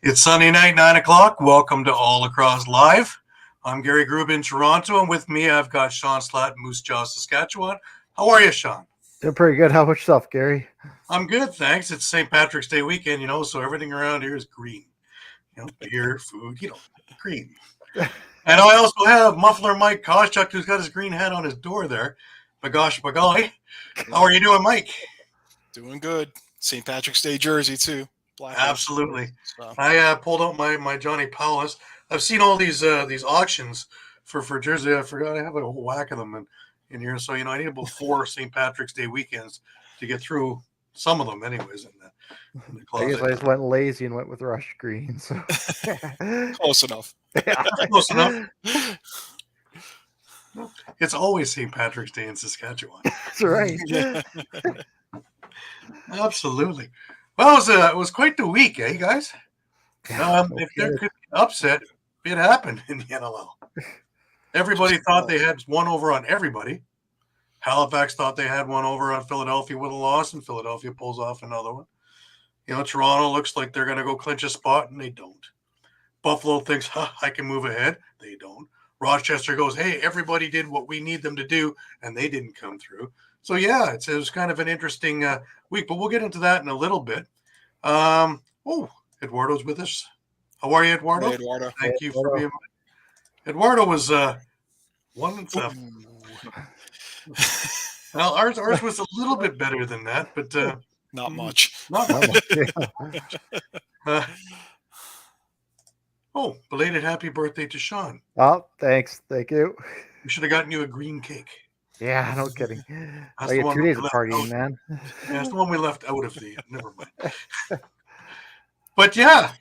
It's Sunday night, 9 o'clock. Welcome to All Lacrosse Live. I'm Gary Groob in Toronto, and with me I've got Shawn Slaght in Moose Jaw, Saskatchewan. How are you, Shawn? Doing pretty good. How about yourself, Gary? I'm good, thanks. It's St. Patrick's Day weekend, so everything around here is green. Beer, food, green. And I also have Muffler Mike Kostiuk, who's got his green hat on his door there. Bagosh, bagolly. How are you doing, Mike? Doing good. St. Patrick's Day jersey, too. Black Absolutely. So. I pulled out my Johnny Powell's. I've seen all these auctions for jersey. I forgot I have a whole whack of them in here. So, I need about 4 St. Patrick's Day weekends to get through some of them anyways in the closet. I guess I just went lazy and went with Rush Green. So. Close enough. Close enough. It's always St. Patrick's Day in Saskatchewan. That's right. Absolutely. Well, it was quite the week, eh, guys? If there could be an upset, it happened in the NLL. Everybody thought they had one over on everybody. Halifax thought they had one over on Philadelphia with a loss, and Philadelphia pulls off another one. Toronto looks like they're going to go clinch a spot, and they don't. Buffalo thinks, I can move ahead. They don't. Rochester goes, hey, everybody did what we need them to do, and they didn't come through. So, yeah, it was kind of an interesting week, but we'll get into that in a little bit. Eduardo's with us. How are you, Eduardo? Hey, Eduardo. Thank you for being with. Eduardo was 1-7. Well, ours was a little bit better than that, but not much. Not much. Belated happy birthday to Shawn. Oh, thanks. Thank you. We should have gotten you a green cake. Yeah, no kidding. I get 2 days of partying, man. Yeah, that's the one we left out of the. Never mind. But yeah,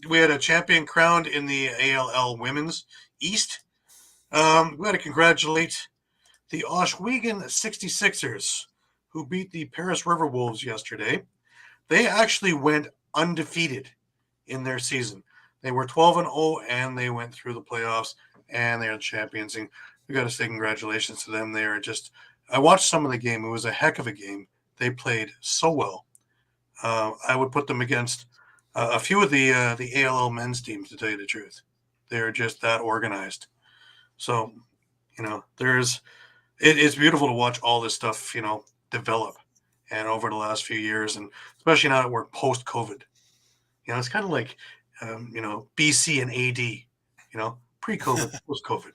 we had a champion crowned in the ALL Women's East. We got to congratulate the Oswego 66ers, who beat the Paris River Wolves yesterday. They actually went undefeated in their season. They were 12-0, and they went through the playoffs, and they are champions. And we got to say congratulations to them. They are just. I watched some of the game. It was a heck of a game. They played so well. I would put them against a few of the ALL men's teams, to tell you the truth. They're just that organized. So, it's beautiful to watch all this stuff, develop, and over the last few years, and especially now that we're post-COVID. It's kind of like, BC and AD, pre-COVID, post-COVID.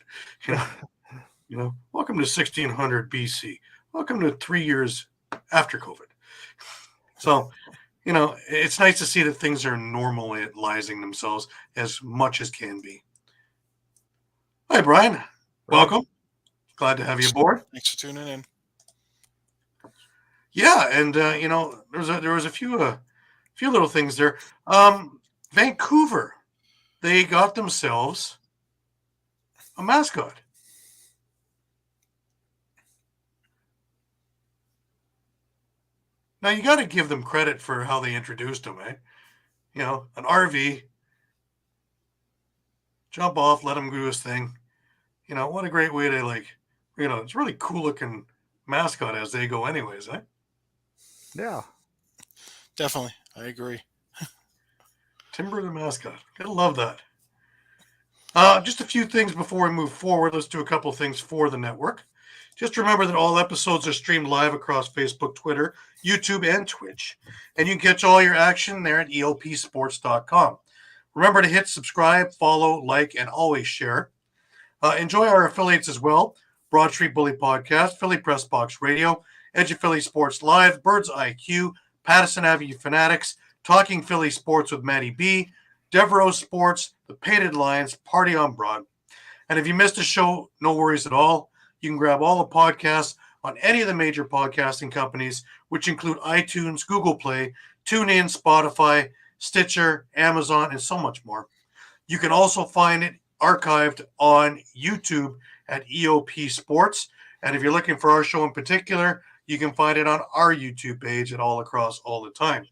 Welcome to 1600 BC. Welcome to 3 years after COVID. So, it's nice to see that things are normalizing themselves as much as can be. Hi, Brian. Welcome. Glad to have you aboard. Thanks for tuning in. Yeah, and there was a few little things there. Vancouver, they got themselves a mascot. Now, you got to give them credit for how they introduced him, eh? An RV, jump off, let him do his thing. What a great way to, it's really cool-looking mascot as they go anyways, eh? Yeah. Definitely. I agree. Timber the mascot. Gotta love that. Just a few things before we move forward. Let's do a couple things for the network. Just remember that all episodes are streamed live across Facebook, Twitter, YouTube, and Twitch. And you can catch all your action there at elpsports.com. Remember to hit subscribe, follow, like, and always share. Enjoy our affiliates as well. Broad Street Bully Podcast, Philly Press Box Radio, Edge of Philly Sports Live, Birds IQ, Patterson Avenue Fanatics, Talking Philly Sports with Matty B, Devereaux Sports, The Painted Lions, Party on Broad. And if you missed a show, no worries at all. You can grab all the podcasts on any of the major podcasting companies, which include iTunes, Google Play, TuneIn, Spotify, Stitcher, Amazon, and so much more. You can also find it archived on YouTube at EOP Sports. And if you're looking for our show in particular, you can find it on our YouTube page at All Across All the Time.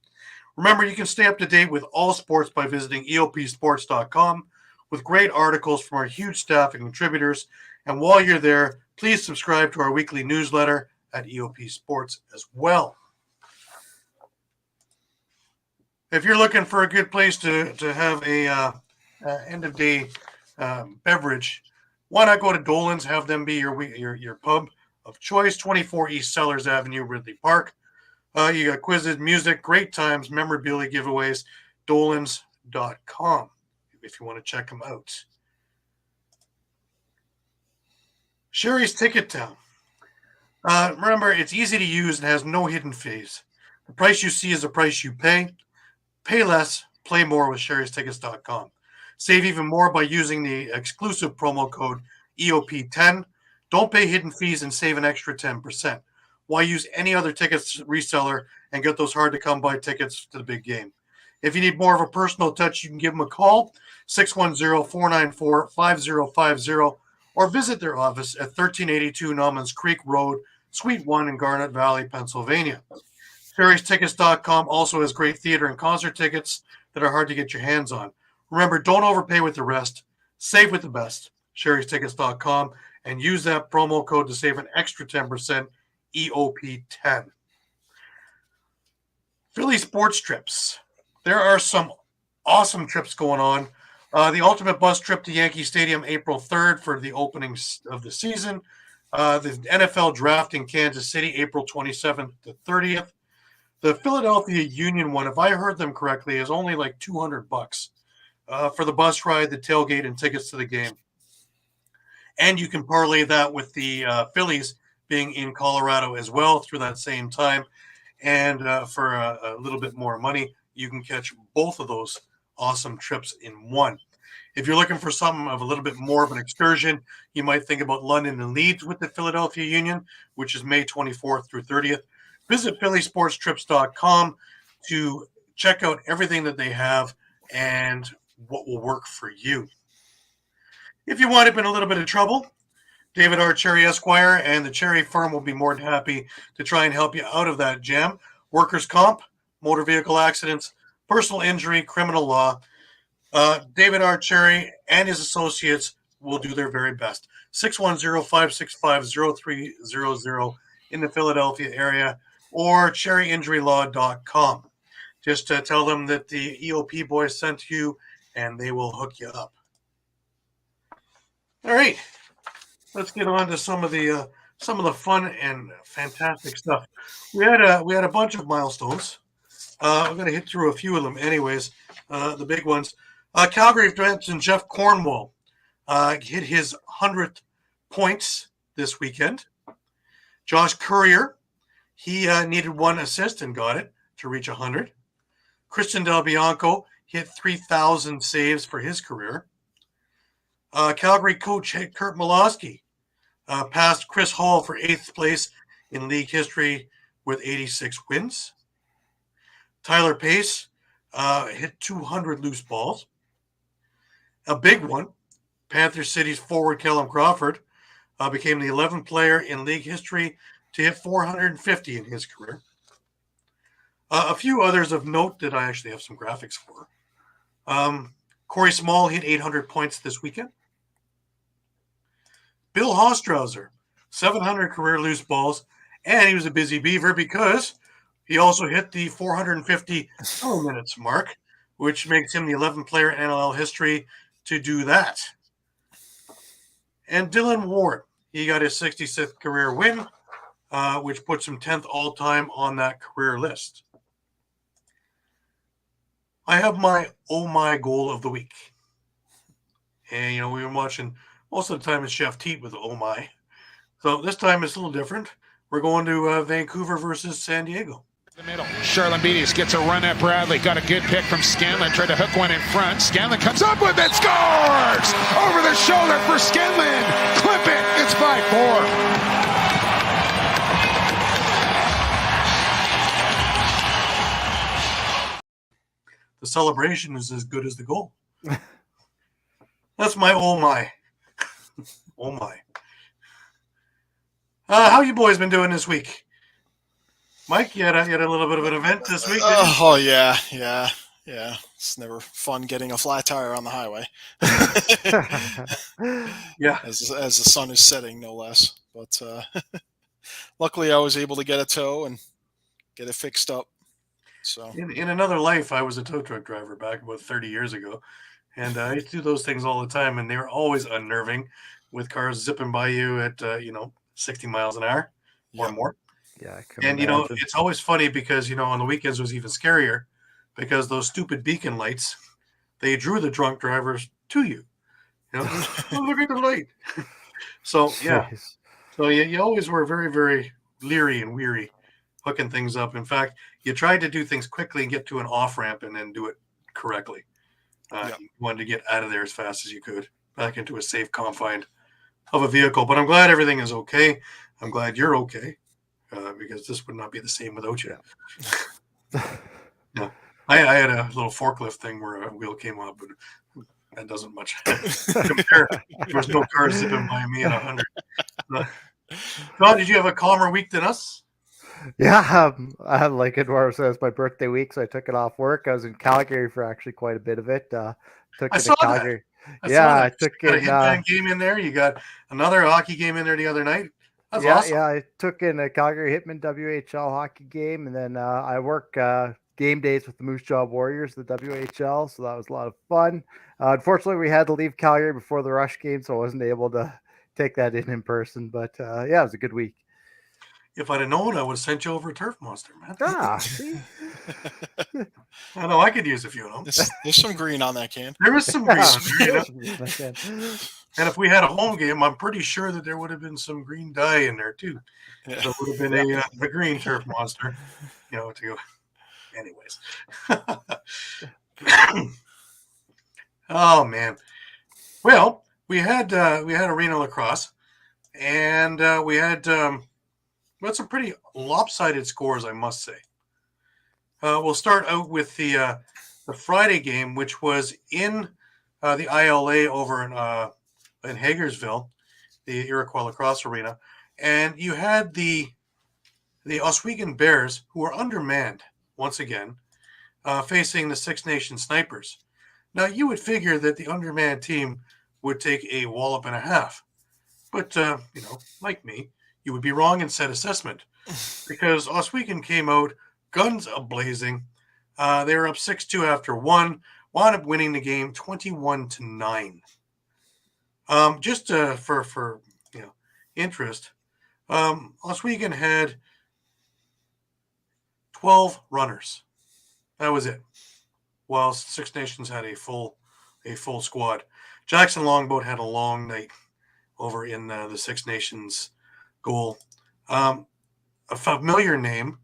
Remember, you can stay up to date with all sports by visiting EOPsports.com with great articles from our huge staff and contributors. And while you're there, please subscribe to our weekly newsletter at EOP Sports as well. If you're looking for a good place to have a end of day beverage, why not go to Dolan's? Have them be your pub of choice. 24 East Sellers Avenue, Ridley Park. You got quizzes, music, great times, memorabilia giveaways. Dolans.com if you want to check them out. Sherry's Ticket Town. Remember, it's easy to use and has no hidden fees. The price you see is the price you pay. Pay less, play more with sherrystickets.com. Save even more by using the exclusive promo code EOP10. Don't pay hidden fees and save an extra 10%. Why use any other tickets reseller and get those hard-to-come-by tickets to the big game? If you need more of a personal touch, you can give them a call, 610-494-5050, or visit their office at 1382 Nommans Creek Road, Suite 1 in Garnet Valley, Pennsylvania. Sherry'sTickets.com also has great theater and concert tickets that are hard to get your hands on. Remember, don't overpay with the rest. Save with the best. Sherry'sTickets.com and use that promo code to save an extra 10%, EOP10. Philly sports trips. There are some awesome trips going on. The ultimate bus trip to Yankee Stadium, April 3rd for the opening of the season. The NFL draft in Kansas City, April 27th to 30th. The Philadelphia Union one, if I heard them correctly, is only like $200 for the bus ride, the tailgate, and tickets to the game. And you can parlay that with the Phillies being in Colorado as well through that same time. And for a little bit more money, you can catch both of those awesome trips in one. If you're looking for something of a little bit more of an excursion, you might think about London and Leeds with the Philadelphia Union, which is May 24th through 30th. Visit phillysportstrips.com to check out everything that they have and what will work for you. If you wind up in a little bit of trouble, David R. Cherry Esquire and the Cherry Firm will be more than happy to try and help you out of that jam. Workers' comp, motor vehicle accidents, personal injury, criminal law. David R. Cherry and his associates will do their very best. 610-565-0300 in the Philadelphia area or cherryinjurylaw.com. Just tell them that the EOP boys sent you and they will hook you up. All right. Let's get on to some of the fun and fantastic stuff. We had a bunch of milestones. I'm going to hit through a few of them anyways, the big ones. Calgary veteran Jeff Cornwall hit his 100th points this weekend. Josh Courier, he needed one assist and got it to reach 100. Christian Del Bianco hit 3,000 saves for his career. Calgary coach Kurt Malosky passed Chris Hall for 8th place in league history with 86 wins. Tyler Pace hit 200 loose balls. A big one, Panther City's forward Callum Crawford became the 11th player in league history to hit 450 in his career. A few others of note that I actually have some graphics for. Corey Small hit 800 points this weekend. Bill Hostrauser, 700 career loose balls, and he was a busy beaver because he also hit the 450 minutes mark, which makes him the 11th player in NLL history to do that. And Dylan Ward, he got his 66th career win, which puts him 10th all-time on that career list. I have my oh my goal of the week. And, we've been watching most of the time it's Chef Teat with the oh my. So this time it's a little different. We're going to Vancouver versus San Diego. The middle. Charlene Beatties gets a run at Bradley. Got a good pick from Scanlon. Tried to hook one in front. Scanlon comes up with it. Scores! Over the shoulder for Scanlon. Clip it. It's 5-4. The celebration is as good as the goal. That's my oh my. Oh my. How you boys been doing this week? Mike, you had a little bit of an event this week. Oh yeah. It's never fun getting a flat tire on the highway. Yeah, as the sun is setting, no less. But luckily, I was able to get a tow and get it fixed up. So In another life, I was a tow truck driver back about 30 years ago, and I used to do those things all the time, and they were always unnerving, with cars zipping by you at 60 miles an hour or Yep. more. Yeah, I can And imagine. it's always funny because on the weekends it was even scarier because those stupid beacon lights, they drew the drunk drivers to you. Oh, look at the light. So yeah, Jeez. so you always were very, very leery and weary hooking things up. In fact, you tried to do things quickly and get to an off ramp and then do it correctly. Yep. You wanted to get out of there as fast as you could, back into a safe confine of a vehicle. But I'm glad everything is okay. I'm glad you're okay, because this would not be the same without you. Yeah. I had a little forklift thing where a wheel came up, but that doesn't much compare. There was no car zipping by me at 100. John, did you have a calmer week than us? Yeah, like Eduardo says, my birthday week, so I took it off work. I was in Calgary for actually quite a bit of it. Took I in saw that. Calgary. I saw I that. took You got a in. Hitman game in there. You got another hockey game in there the other night. That's awesome. Yeah, I took in a Calgary Hitman WHL hockey game, and then I work game days with the Moose Jaw Warriors, the WHL, so that was a lot of fun. Unfortunately, we had to leave Calgary before the Rush game, so I wasn't able to take that in person. But yeah, it was a good week. If I'd have known, I would have sent you over a turf monster, man. See? I know I could use a few of them. There's some green on that can. There was some green on there, And if we had a home game, I'm pretty sure that there would have been some green dye in there too. Yeah. So it would have been a green turf monster, to go. Anyways. Oh man. Well, we had arena lacrosse, and we had some pretty lopsided scores, I must say. We'll start out with the Friday game, which was in the ILA over in Hagersville, the Iroquois Lacrosse Arena, and you had the Oswego Bears, who were undermanned once again, facing the Six Nations Snipers. Now, you would figure that the undermanned team would take a wallop and a half, but like me, you would be wrong in said assessment, because Oswego came out guns a-blazing. They were up 6-2 after one, wound up winning the game 21-9. Just for interest, Oswego had 12 runners. That was it. While Six Nations had a full squad. Jackson Longboat had a long night over in the Six Nations goal. A familiar name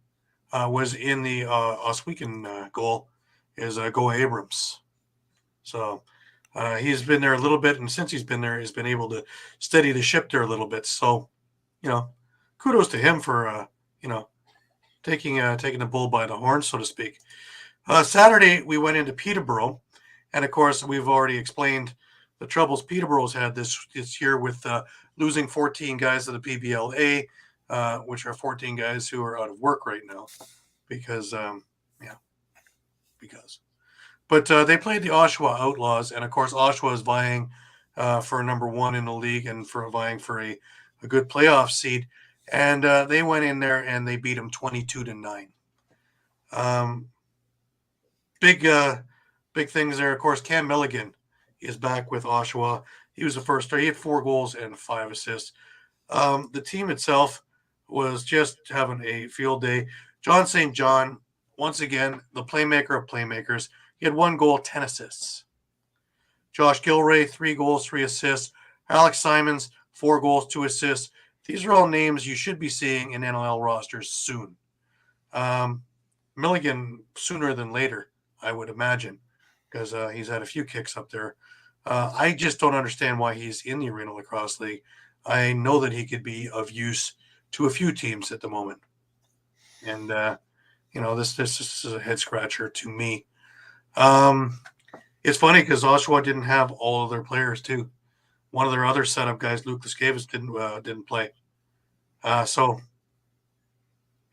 was in the Oswego goal is Go Abrams. So he's been there a little bit, and since he's been there, he's been able to steady the ship there a little bit. So, kudos to him for taking the bull by the horn, so to speak. Saturday we went into Peterborough, and of course we've already explained the troubles Peterborough's had this year with losing 14 guys to the PBLA, which are 14 guys who are out of work right now because. But they played the Oshawa Outlaws, and of course Oshawa is vying for number one in the league and for vying for a good playoff seed. And they went in there and they beat them 22-9. Big things there. Of course, Cam Milligan is back with Oshawa. He was the first star. He had 4 goals and 5 assists. The team itself was just having a field day. John St. John, once again, the playmaker of playmakers. He had 1 goal, 10 assists. Josh Gilray, 3 goals, 3 assists. Alex Simons, 4 goals, 2 assists. These are all names you should be seeing in NLL rosters soon. Milligan sooner than later, I would imagine, because he's had a few kicks up there. I just don't understand why he's in the Arena Lacrosse League. I know that he could be of use to a few teams at the moment. And, this is a head scratcher to me. It's funny because Oshawa didn't have all of their players too. One of their other setup guys, Luke Lascavas, didn't play. So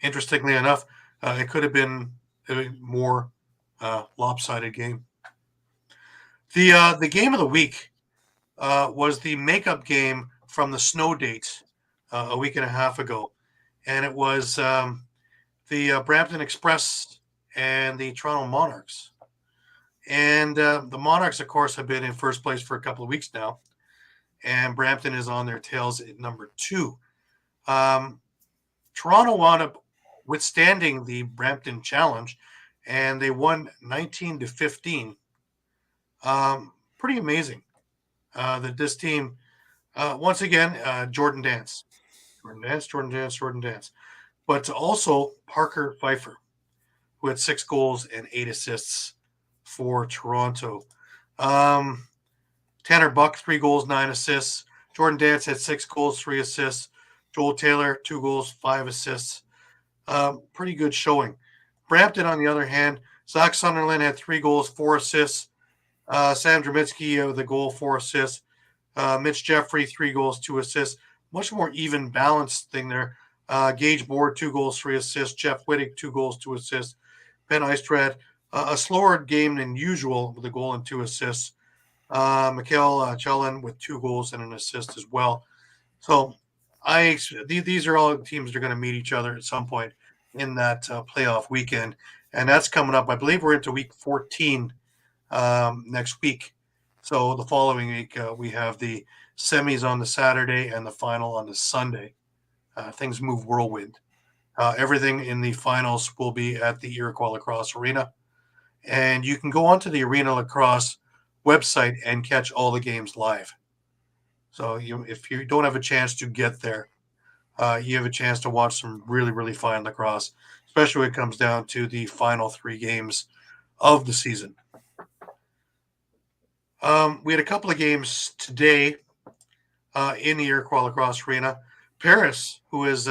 interestingly enough, it could have been a more lopsided game. The game of the week was the makeup game from the snow dates a week and a half ago, and it was the Brampton Express and the Toronto Monarchs. And the Monarchs, of course, have been in first place for a couple of weeks now. And Brampton is on their tails at number 2. Toronto wound up withstanding the Brampton challenge, and they won 19-15. Pretty amazing that this team, once again, Jordan Dance. But also Parker Pfeiffer, who had 6 goals and 8 assists for Toronto. Tanner Buck, 3 goals, 9 assists. Jordan Dance had 6 goals, 3 assists. Joel Taylor, 2 goals, 5 assists. Pretty good showing. Brampton, on the other hand, Zach Sunderland had 3 goals, 4 assists. Sam Dramitsky with a goal, 4 assists. Mitch Jeffrey, 3 goals, 2 assists. Much more even balanced thing there. Gage Board, 2 goals, 3 assists. Jeff Wittig, 2 goals, 2 assists. Ben Eistrad, a slower game than usual with a goal and 2 assists. Mikhail Chelin with 2 goals and an assist as well. So these are all teams that are going to meet each other at some point in that playoff weekend. And that's coming up. I believe we're into week 14 next week. So the following week, we have the semis on the Saturday and the final on the Sunday. Things move whirlwind. Everything in the finals will be at the Iroquois Lacrosse Arena. And you can go onto the Arena Lacrosse website and catch all the games live. So if you don't have a chance to get there, you have a chance to watch some really, really fine lacrosse, especially when it comes down to the final 3 games of the season. We had a couple of games today in the Iroquois Lacrosse Arena. Paris, who has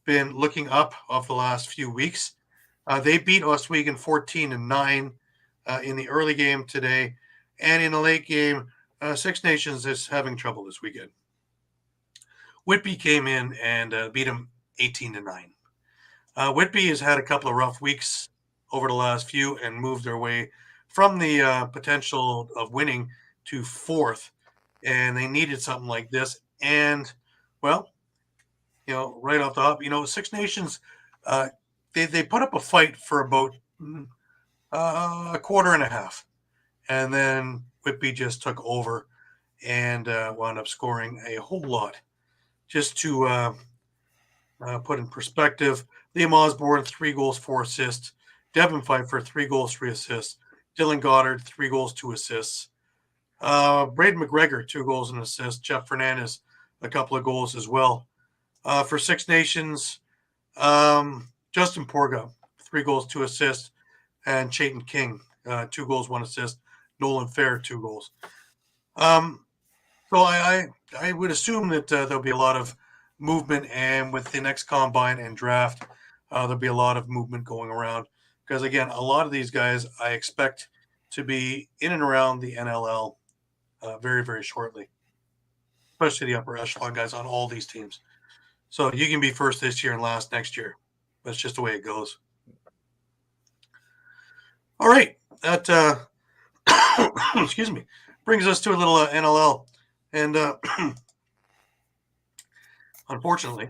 been looking up of the last few weeks, they beat Oswego 14-9 in the early game today. And in the late game, Six Nations is having trouble this weekend. Whitby came in and beat them 18-9. Whitby has had a couple of rough weeks over the last few and moved their way from the potential of winning to 4th. And they needed something like this. And, well, right off the hop, Six Nations, they put up a fight for about a quarter and a half. And then Whitby just took over and wound up scoring a whole lot. Just to put in perspective, Liam Osborne, 3 goals, 4 assists. Devin Pfeiffer, 3 goals, 3 assists. Dylan Goddard, 3 goals, 2 assists. Braden McGregor, 2 goals and an assist. Jeff Fernandez, a couple of goals as well. For Six Nations, Justin Porga, 3 goals, 2 assists. And Chayton King, 2 goals, 1 assist. Nolan Fair, 2 goals. So I would assume that there'll be a lot of movement, and with the next combine and draft, there'll be a lot of movement going around. Because, again, a lot of these guys I expect to be in and around the NLL very, very shortly, especially the upper echelon guys on all these teams. So you can be first this year and last next year. That's just the way it goes. All right. That excuse me, brings us to a little NLL. And unfortunately,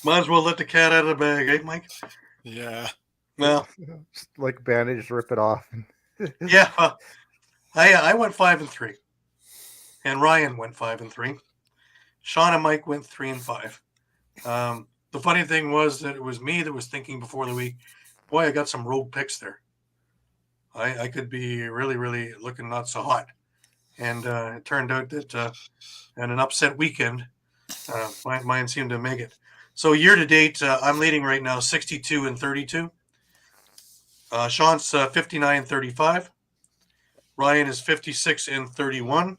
might as well let the cat out of the bag, eh, Mike? Yeah. Well, Just like a bandage, rip it off. yeah. I went 5-3, and Ryan went 5-3. Shawn and Mike went 3-5. The funny thing was that it was me that was thinking before the week, boy, I got some rogue picks there. I could be really, really looking not so hot. And it turned out that in an upset weekend, mine seemed to make it. So year to date, I'm leading right now 62-32. Shawn's 59-35. Ryan is 56-31,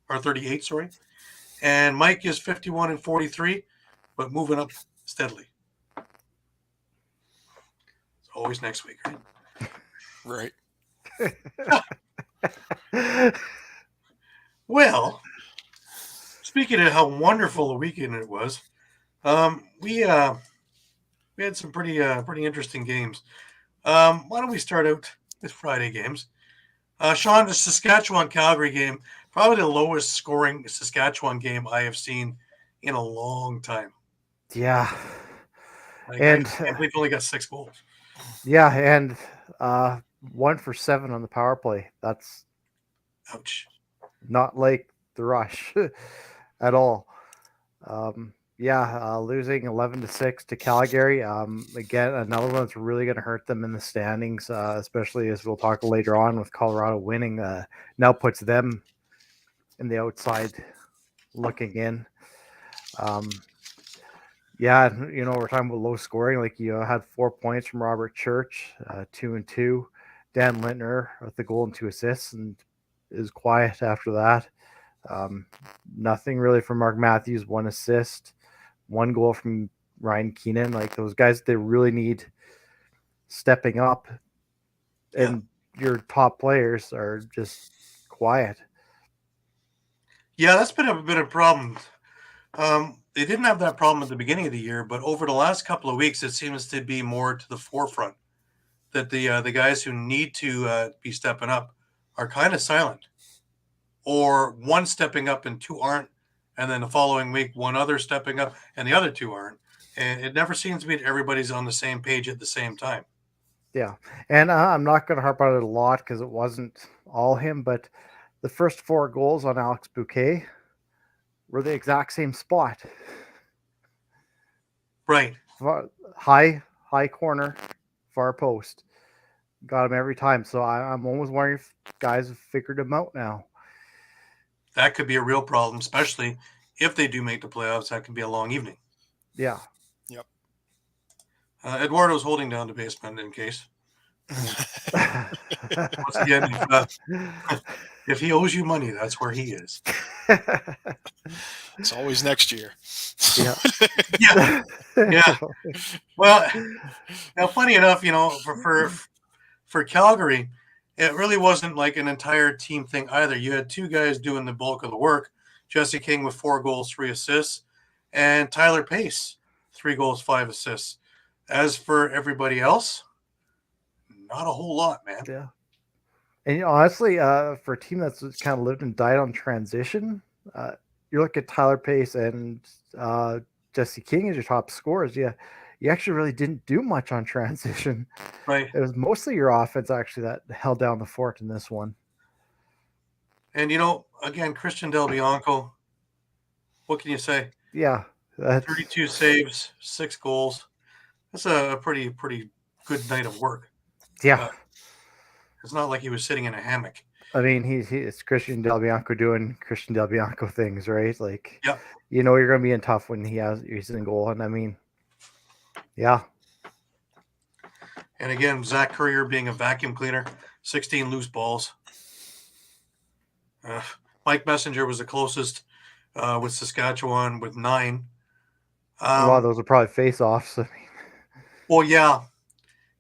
or 38, sorry. And Mike is 51-43, but moving up steadily. It's always next week, right? Right. Well, speaking of how wonderful a weekend it was, we had some pretty interesting games. Why don't we start out with Friday games? Shawn, the Saskatchewan-Calgary game, probably the lowest scoring Saskatchewan game I have seen in a long time. Yeah. I And can't believe he only got 6 goals. yeah, and 1 for 7 on the power play. That's Ouch. not like the Rush at all. Losing 11-6 to Calgary. Again, another one that's really going to hurt them in the standings, especially as we'll talk later on with Colorado winning. Now puts them in the outside looking in. We're talking about low scoring. Like you had 4 points from Robert Church, 2 and 2. Dan Lintner with the goal and 2 assists, and is quiet after that. Nothing really from Mark Matthews, 1 assist, 1 goal from Ryan Keenan. Like those guys, they really need stepping up, and your top players are just quiet. Yeah, that's been a problem. They didn't have that problem at the beginning of the year, but over the last couple of weeks, it seems to be more to the forefront that the guys who need to be stepping up are kind of silent, or one stepping up and 2 aren't, and then the following week one other stepping up and the other 2 aren't, and it never seems to be that everybody's on the same page at the same time. Yeah, and I'm not going to harp on it a lot because it wasn't all him, but the first 4 goals on Alex Bouquet were the exact same spot. Right. High corner, far post. Got him every time. So I'm almost wondering if guys have figured him out now. That could be a real problem, especially if they do make the playoffs. That could be a long evening. Yeah. Yep. Eduardo's holding down the basement in case. Once again, if he owes you money, that's where he is. It's always next year. Yeah. Well, now, funny enough, for Calgary, it really wasn't like an entire team thing either. You had 2 guys doing the bulk of the work. Jesse King with 4 goals, 3 assists, and Tyler Pace, 3 goals, 5 assists. As for everybody else, not a whole lot, man. Yeah. And honestly, for a team that's kind of lived and died on transition, you look at Tyler Pace and Jesse King as your top scorers. Yeah, you actually really didn't do much on transition. Right. It was mostly your offense actually that held down the fort in this one. And again, Christian Del Bianco, what can you say? Yeah, 32 saves, 6 goals. That's a pretty good night of work. Yeah. It's not like he was sitting in a hammock. I mean, it's Christian Del Bianco doing Christian Del Bianco things, right? Like, yeah, you're going to be in tough when he's in goal. And I mean, yeah. And again, Zach Currier being a vacuum cleaner, 16 loose balls. Mike Messenger was the closest with Saskatchewan with 9. A lot of those are probably face-offs. I mean. Well, yeah,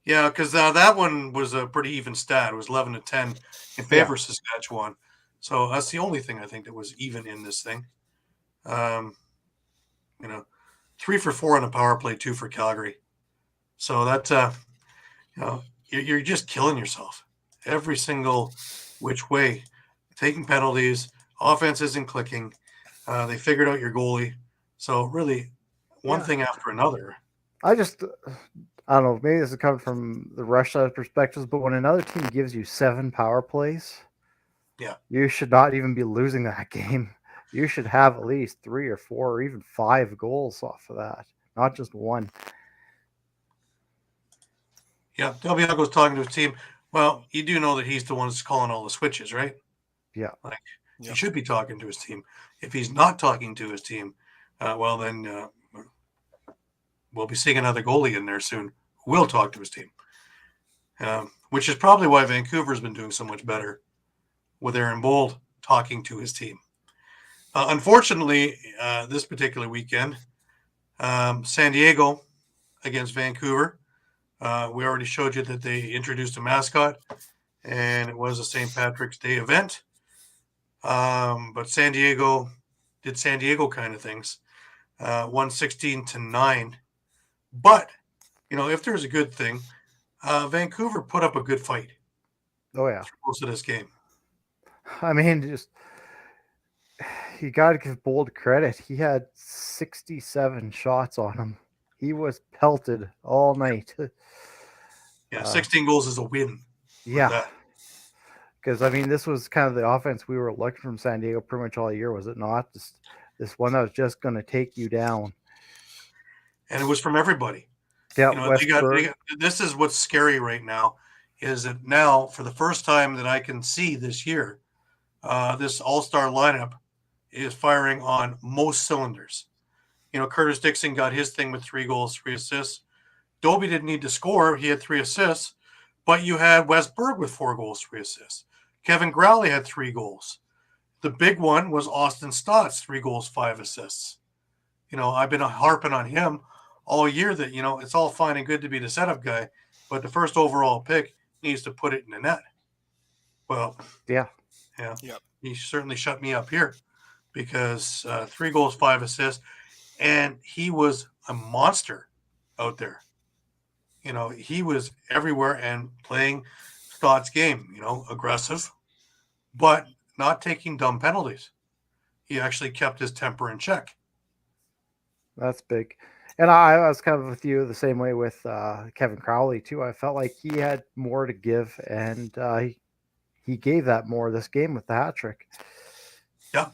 because that one was a pretty even stat. It was 11-10 in favor of Saskatchewan. So that's the only thing I think that was even in this thing. 3 for 4 on a power play, 2 for Calgary. So that's you're just killing yourself every single which way. Taking penalties, offense isn't clicking. They figured out your goalie. So really, one thing after another. I don't know, maybe this is coming from the Rush side perspectives, but when another team gives you 7 power plays, you should not even be losing that game. You should have at least 3 or 4 or even 5 goals off of that, not just 1. Yeah, Del Bianco's talking to his team. Well, you do know that he's the one that's calling all the switches, right? Yeah. He should be talking to his team. If he's not talking to his team, then we'll be seeing another goalie in there soon who will talk to his team, which is probably why Vancouver's been doing so much better with Aaron Bold talking to his team. Unfortunately, this particular weekend, San Diego against Vancouver, we already showed you that they introduced a mascot, and it was a St. Patrick's Day event. But San Diego did San Diego kind of things, won 16-9. But, if there's a good thing, Vancouver put up a good fight. Oh, yeah. For most of this game. I mean, just, you got to give Bold credit. He had 67 shots on him. He was pelted all night. Yeah, 16 goals is a win. Yeah. That. Because, I mean, this was kind of the offense we were looking from San Diego pretty much all year, was it not? This one that was just going to take you down. And it was from everybody. Yeah, You know, they got, this is what's scary right now, is that now, for the first time that I can see this year, this all-star lineup is firing on most cylinders. You know, Curtis Dixon got his thing with 3 goals, 3 assists. Dobie didn't need to score. He had 3 assists. But you had Wes Berg with 4 goals, 3 assists. Kevin Growley had 3 goals. The big one was Austin Stotts, 3 goals, 5 assists. You know, I've been harping on him all year that, you know, it's all fine and good to be the setup guy, but the first overall pick needs to put it in the net. Well, yeah. Yep. He certainly shut me up here because 3 goals, 5 assists, and he was a monster out there. You know, he was everywhere and playing Scott's game, you know, aggressive, but not taking dumb penalties. He actually kept his temper in check. That's big. And I was kind of with you the same way with Kevin Crowley, too. I felt like he had more to give, and he gave that more this game with the hat trick. Yeah.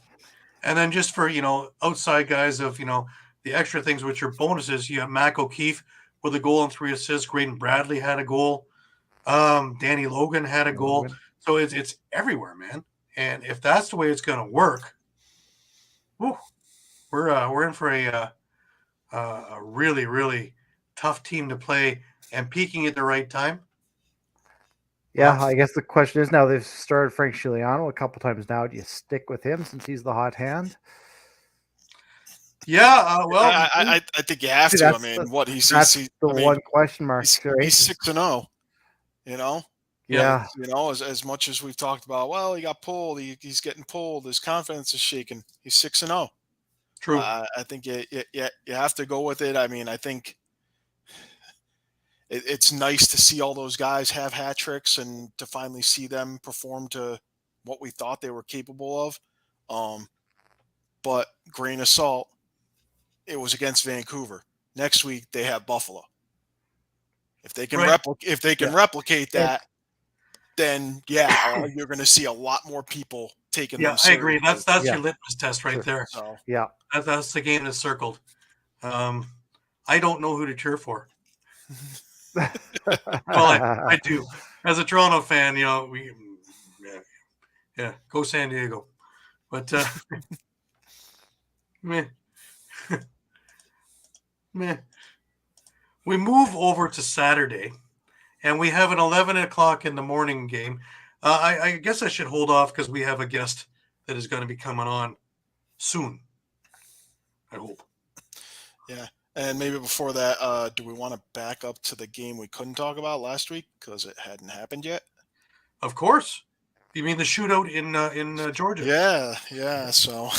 And then just for, you know, outside guys of, you know, the extra things which are bonuses, you have Mac O'Keefe with a goal and 3 assists. Graydon Bradley had a goal. Danny Logan had a goal. So it's everywhere, man. And if that's the way it's going to work, we're in for a really, really tough team to play and peaking at the right time. Yeah, I guess the question is now they've started Frank Giuliano a couple times now. Do you stick with him since he's the hot hand? Yeah, well, I think you have to. I mean, what he's one question mark. He's 6-0. You know. Yeah. You know, as much as we've talked about, well, he got pulled. He's getting pulled. His confidence is shaken. He's 6-0. True. I think you have to go with it. I mean, I think it's nice to see all those guys have hat tricks and to finally see them perform to what we thought they were capable of. But grain of salt, it was against Vancouver. Next week they have Buffalo. If they can replicate that, then you're going to see a lot more people taking them seriously. I agree. That's your litmus test right there. So, that's the game that's circled. I don't know who to cheer for. Well, I do. As a Toronto fan, you know, go San Diego. But meh. We move over to Saturday, and we have an 11 o'clock in the morning game. I guess I should hold off because we have a guest that is going to be coming on soon. I hope. Yeah. And maybe before that, do we want to back up to the game we couldn't talk about last week because it hadn't happened yet? Of course. You mean the shootout in Georgia? Yeah. So.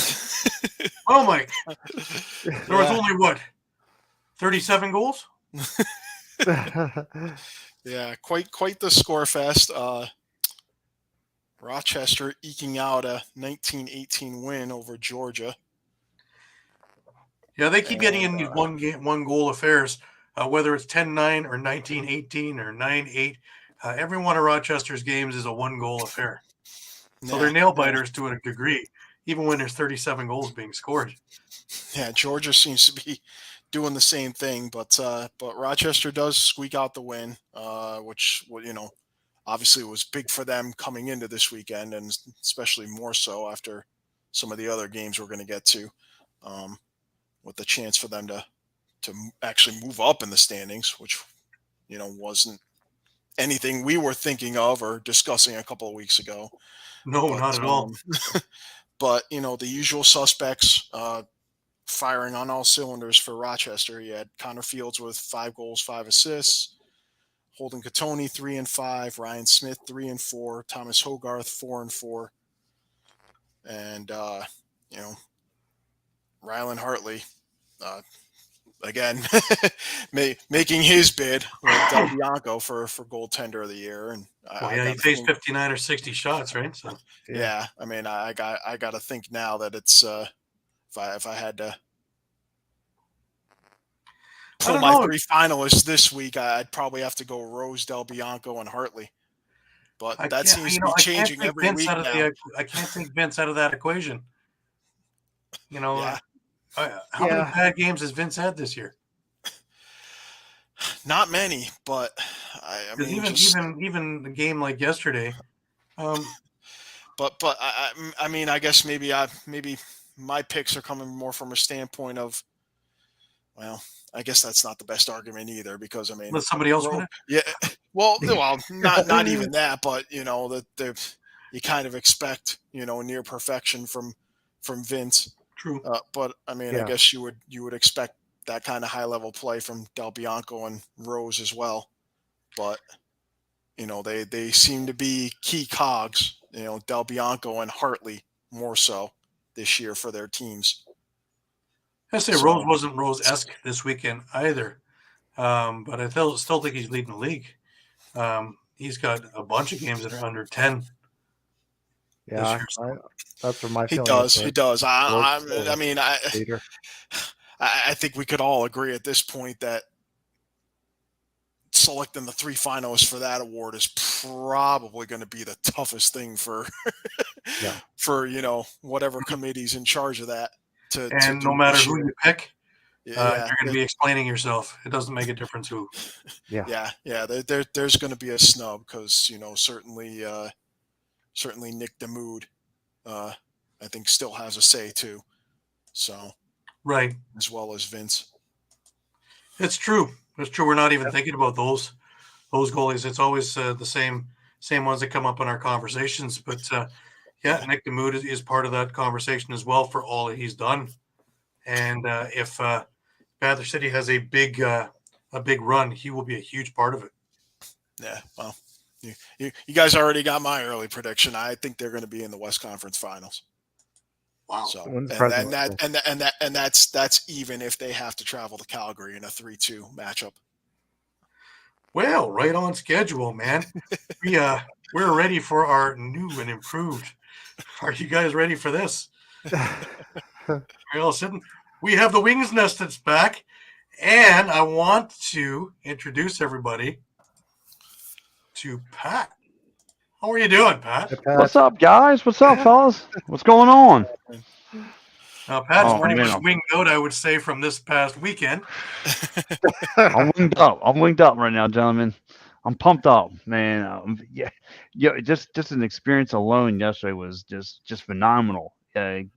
Oh my! There was only 37 goals. Yeah, quite the score fest. Rochester eking out a 19-18 win over Georgia. Yeah, they keep getting in these one goal affairs, whether it's 10-9 or 19-18 or 9-8. Every one of Rochester's games is a 1-goal affair. So they're nail biters to a degree, even when there's 37 goals being scored. Yeah, Georgia seems to be doing the same thing, but Rochester does squeak out the win, which obviously was big for them coming into this weekend, and especially more so after some of the other games we're going to get to, with the chance for them to actually move up in the standings, which wasn't anything we were thinking of or discussing a couple of weeks ago. No, not at all. But the usual suspects firing on all cylinders for Rochester. You had Connor Fields with 5 goals, 5 assists. Holden Catoni 3 and 5. Ryan Smith 3 and 4. Thomas Hogarth 4 and 4. And Rylan Hartley again, making his bid with Del Bianco for goaltender of the year. And Well, yeah, he faced 59 or 60 shots, right? So yeah, I mean, I got to think now that it's if I had to pull my three finalists this week, I'd probably have to go Rose, Del Bianco, and Hartley. But that seems to be changing every week now. I can't take Vince out of that equation. You know, Yeah. how many bad games has Vince had this year? Not many, but I mean, even the game like yesterday. But I mean, I guess maybe my picks are coming more from a standpoint of, well, I guess that's not the best argument either, because I mean, let somebody else win it. Yeah, well, not even that, but you know that you kind of expect near perfection from Vince. True. But I mean, I guess you would expect that kind of high level play from Del Bianco and Rose as well. But they seem to be key cogs. Del Bianco and Hartley more so this year for their teams. I say Rose wasn't Rose-esque this weekend either, but I still think he's leading the league. He's got a bunch of games that are under 10. Yeah, that's where my he does. I mean, I think we could all agree at this point that selecting the three finalists for that award is probably going to be the toughest thing for for whatever committee's in charge of that. No matter who you pick, you're going to be explaining yourself. It doesn't make a difference who. Yeah. There's going to be a snub because certainly Nick DeMood, I think, still has a say too. So right, as well as Vince. It's true. We're not even thinking about those goalies. It's always the same ones that come up in our conversations. But Nick DeMood is part of that conversation as well for all that he's done. And if Panther City has a big run, he will be a huge part of it. Yeah, well, you guys already got my early prediction. I think they're going to be in the West Conference Finals. Wow. So that's even if they have to travel to Calgary in a 3-2 matchup. Well, right on schedule, man. We're ready for our new and improved. Are you guys ready for this? We're all sitting. We have the Wings Nest that's back, and I want to introduce everybody to Pat. How are you doing, Pat? What's up, guys? What's up, fellas? What's going on? Now, Pat's pretty much winged out, I would say, from this past weekend. I'm winged up. I'm winged up right now, gentlemen. I'm pumped up, man. Just an experience alone yesterday was just phenomenal.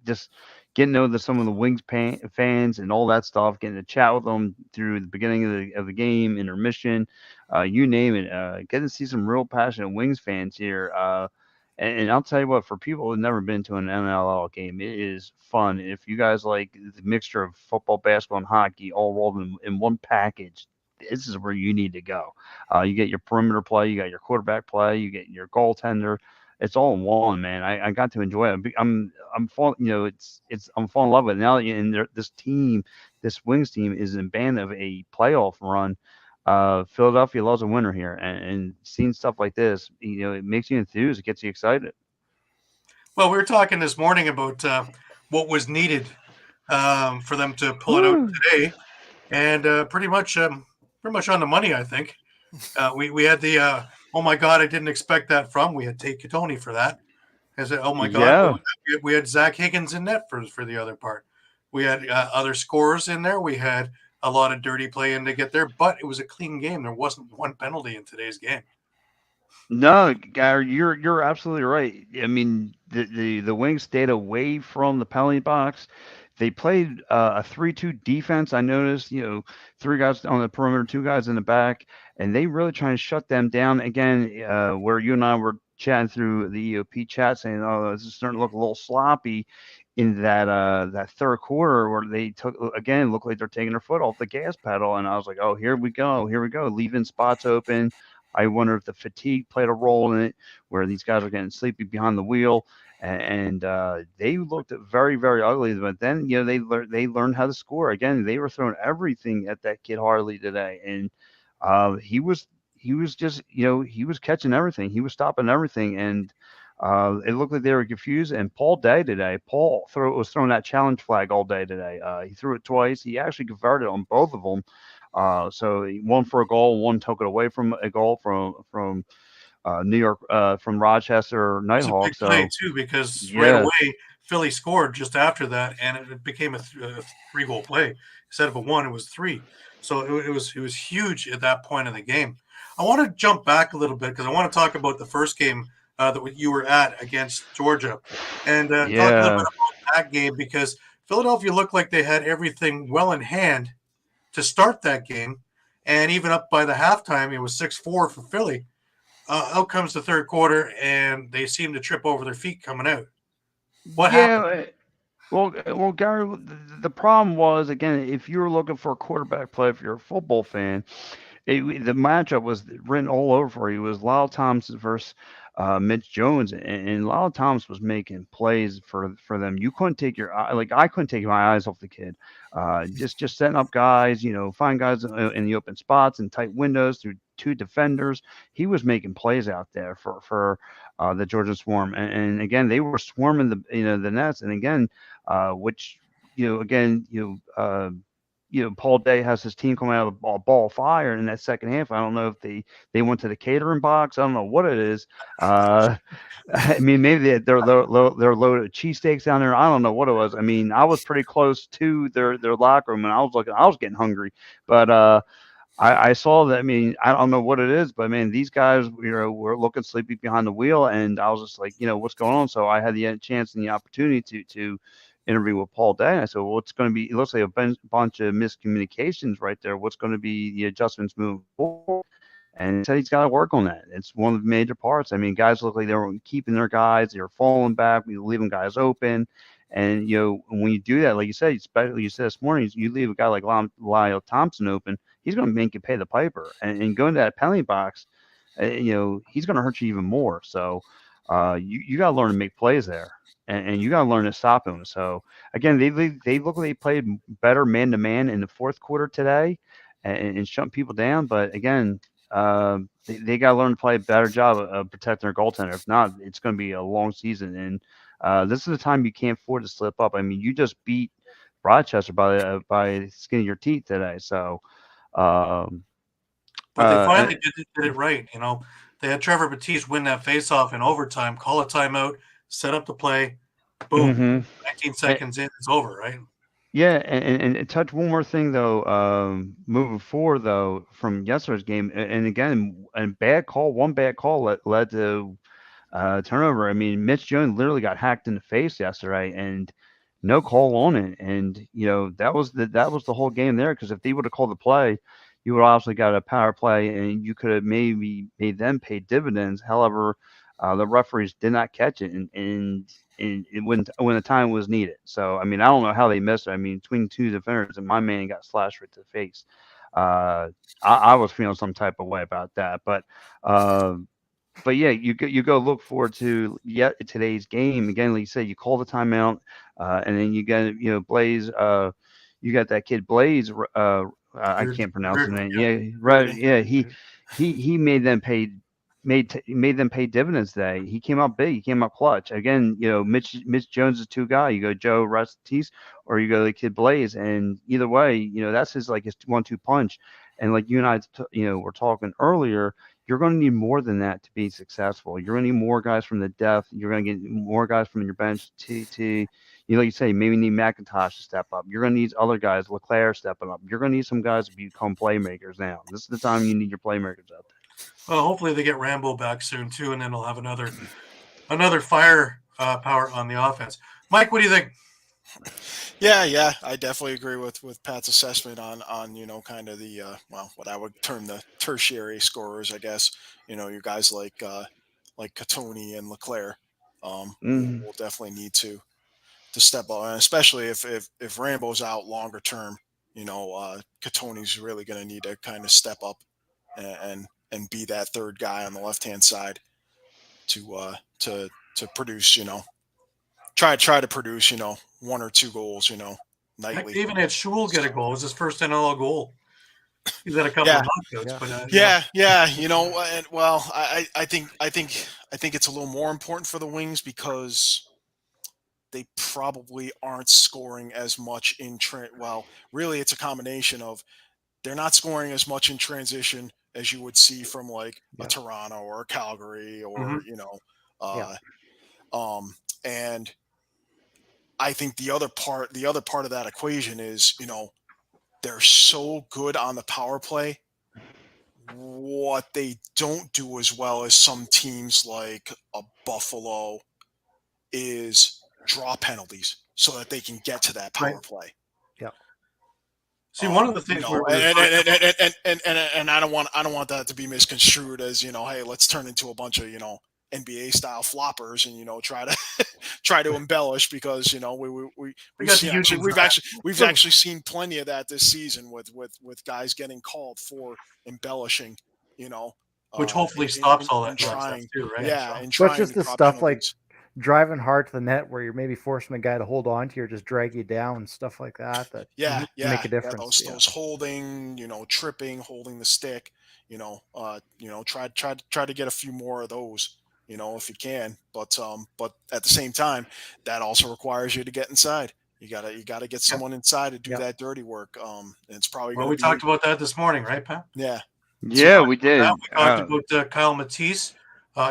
Just getting to know some of the Wings fans and all that stuff, getting to chat with them through the beginning of the game, intermission, you name it. Getting to see some real passionate Wings fans here. And I'll tell you what, for people who've never been to an NLL game, it is fun. If you guys like the mixture of football, basketball, and hockey all rolled in one package, this is where you need to go. You get your perimeter play, you got your quarterback play, you get your goaltender. It's all in one, man. I got to enjoy it. I'm falling in love with it now. And this Wings team is in band of a playoff run. Philadelphia loves a winner here, and seeing stuff like this, it makes you enthused. It gets you excited. Well, we were talking this morning about what was needed for them to pull it out today, and pretty much on the money, I think. We had the oh my God, I didn't expect that from. We had Tate Katoni for that. I said, oh my God, we had Zach Higgins in net for the other part. We had other scorers in there. We had a lot of dirty play in to get there, but it was a clean game. There wasn't one penalty in today's game. No, Gary, you're absolutely right. I mean, the Wings stayed away from the penalty box. They played a 3-2 defense. I noticed, 3 guys on the perimeter, 2 guys in the back, and they really trying to shut them down again. Where you and I were chatting through the EOP chat, saying, "Oh, this is starting to look a little sloppy." In that third quarter, where they looked like they're taking their foot off the gas pedal, and I was like, "Oh, here we go, leaving spots open." I wonder if the fatigue played a role in it, where these guys are getting sleepy behind the wheel. and they looked very, very ugly. But then they learned how to score. Again, they were throwing everything at that kid Harley today, and he was just he was catching everything. He was stopping everything, and it looked like they were confused. And Paul Day today, was throwing that challenge flag all day today. He threw it twice. He actually converted on both of them. So one for a goal, one took it away from a goal from New York, from Rochester It's a big Nighthawks. play So too, because right yeah, away Philly scored just after that, and it became a 3-goal play instead of a one. It was three, so it was huge at that point in the game. I want to jump back a little bit because I want to talk about the first game that you were at against Georgia, and talk a little yeah, bit about that game because Philadelphia looked like they had everything well in hand to start that game, and even up by the halftime, it was 6-4 for Philly. Out comes the third quarter, and they seem to trip over their feet coming out. What happened? yeah. Well, Gary, the problem was again, if you were looking for a quarterback play, if you're a football fan, the matchup was written all over for you. It was Lyle Thompson versus Mitch Jones, and Lyle Thompson was making plays for them. You couldn't take your I couldn't take my eyes off the kid. Just setting up guys, find guys in the open spots and tight windows through two defenders. He was making plays out there for the Georgia Swarm, and again they were swarming the nets, and again, which again Paul Day has his team coming out of the ball of fire in that second half. I don't know if they went to the catering box. I don't know what it is. I mean, maybe they're loaded cheesesteaks down there. I don't know what it was. I mean, I was pretty close to their locker room, and I was getting hungry. But I saw that. I mean, I don't know what it is, but man, these guys, were looking sleepy behind the wheel, and I was just like, what's going on? So I had the chance and the opportunity to interview with Paul Day. I said, well, what's going to be? It looks like a bunch of miscommunications right there. What's going to be the adjustments moving forward? And he said he's got to work on that. It's one of the major parts. I mean, guys look like they were keeping their guys. They were falling back. We were leaving guys open. And, when you do that, like you said, especially you said this morning, you leave a guy like Lyle Thompson open, he's going to make you pay the piper. And going to that penalty box, he's going to hurt you even more. So you got to learn to make plays there. And you got to learn to stop him. So, again, they look like they played better man-to-man in the fourth quarter today and shutting people down. But, again, they got to learn to play a better job of protecting their goaltender. If not, it's going to be a long season. And this is the time you can't afford to slip up. I mean, you just beat Rochester by the skin of your teeth today. So, um, But they finally did it right. They had Trevor Batiste win that faceoff in overtime, call a timeout, set up the play, boom. mhm. 19 seconds in, it's over, right? Yeah, and touch one more thing though. Moving forward though, from yesterday's game, and again, one bad call led to turnover. I mean, Mitch Jones literally got hacked in the face yesterday, and no call on it. And that was the whole game there. Because if they would have called the play, you would obviously got a power play, and you could have maybe made them pay dividends. However, the referees did not catch it, and when the time was needed. So I mean, I don't know how they missed it. I mean, between two defenders, and my man got slashed right to the face. I was feeling some type of way about that, but. Uh, but yeah, you go look forward to today's game again. Like you said, you call the timeout, and then you got Blaze. You got that kid Blaze. I Third, can't pronounce third, the name. yeah. Yeah, right. Yeah, he made them pay dividends today. He came out big. He came out clutch. Again, Mitch Jones is two guy. You go Joe Rastis or you go the kid Blaze, and either way, that's his 1-2 punch. And like you and I, were talking earlier, you're going to need more than that to be successful. You're going to need more guys from the depth. You're going to get more guys from your bench like you say, maybe need McIntosh to step up. You're going to need other guys, Leclerc stepping up. You're going to need some guys to become playmakers now. This is the time you need your playmakers out there. Well, hopefully they get Rambo back soon too, and then they'll have another fire power on the offense. Mike, what do you think? Yeah, I definitely agree with Pat's assessment on kind of the what I would term the tertiary scorers, I guess. Your guys like Catoni and Leclerc will definitely need to step up, and especially if Rambo's out longer term, Catoni's really going to need to kind of step up and be that third guy on the left hand side to produce. try to produce, 1 or 2 goals, Heck, nightly. they even had Shul get a goal. It was his first NLL goal. He's had a couple Yeah. of knockouts, Yeah. but And well, I think it's a little more important for the Wings because they probably aren't scoring as much in well, really it's a combination of they're not scoring as much in transition as you would see from like a Yeah. Toronto or a Calgary or Yeah. And I think the other part of that equation is, they're so good on the power play. What they don't do as well as some teams like a Buffalo is draw penalties so that they can get to that power Right. play. Yeah. See, one of the things we were referring and I don't want that to be misconstrued as, hey, let's turn into a bunch of, NBA style floppers and, try to embellish because, we've actually seen plenty of that this season with guys getting called for embellishing, which hopefully stops all that and nonsense trying, too, right? yeah, So, and But trying just to the draw stuff like penalties. driving hard to the net where you're maybe forcing the guy to hold on to you or just drag you down and stuff like that. That Yeah, make a difference. those holding, tripping, holding the stick, try to get a few more of those, if you can. But at the same time, that also requires you to get inside. You gotta get someone inside to do that dirty work. And it's probably well, going we to be talked about that this morning, right, Pat? yeah. Yeah, we did. We talked about Kyle Matisse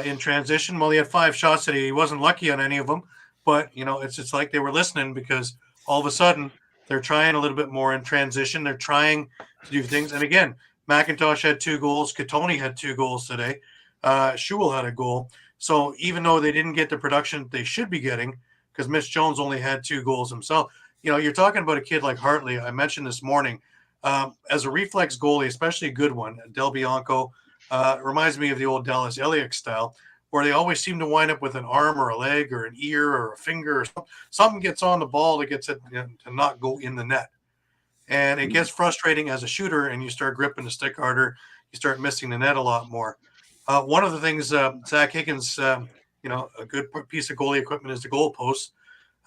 in transition. Well, he had 5 shots today. He wasn't lucky on any of them, but it's like they were listening because all of a sudden they're trying a little bit more in transition. They're trying to do things. And again, McIntosh had 2 goals. Katoni had 2 goals today. Shul had a goal. So even though they didn't get the production they should be getting, because Mitch Jones only had 2 goals himself, you're talking about a kid like Hartley. I mentioned this morning. As a reflex goalie, especially a good one, Del Bianco, reminds me of the old Dallas Elliott style, where they always seem to wind up with an arm or a leg or an ear or a finger or something gets on the ball that gets it to not go in the net. And it gets frustrating as a shooter, and you start gripping the stick harder. You start missing the net a lot more. One of the things Zach Higgins, a good piece of goalie equipment is the goalpost.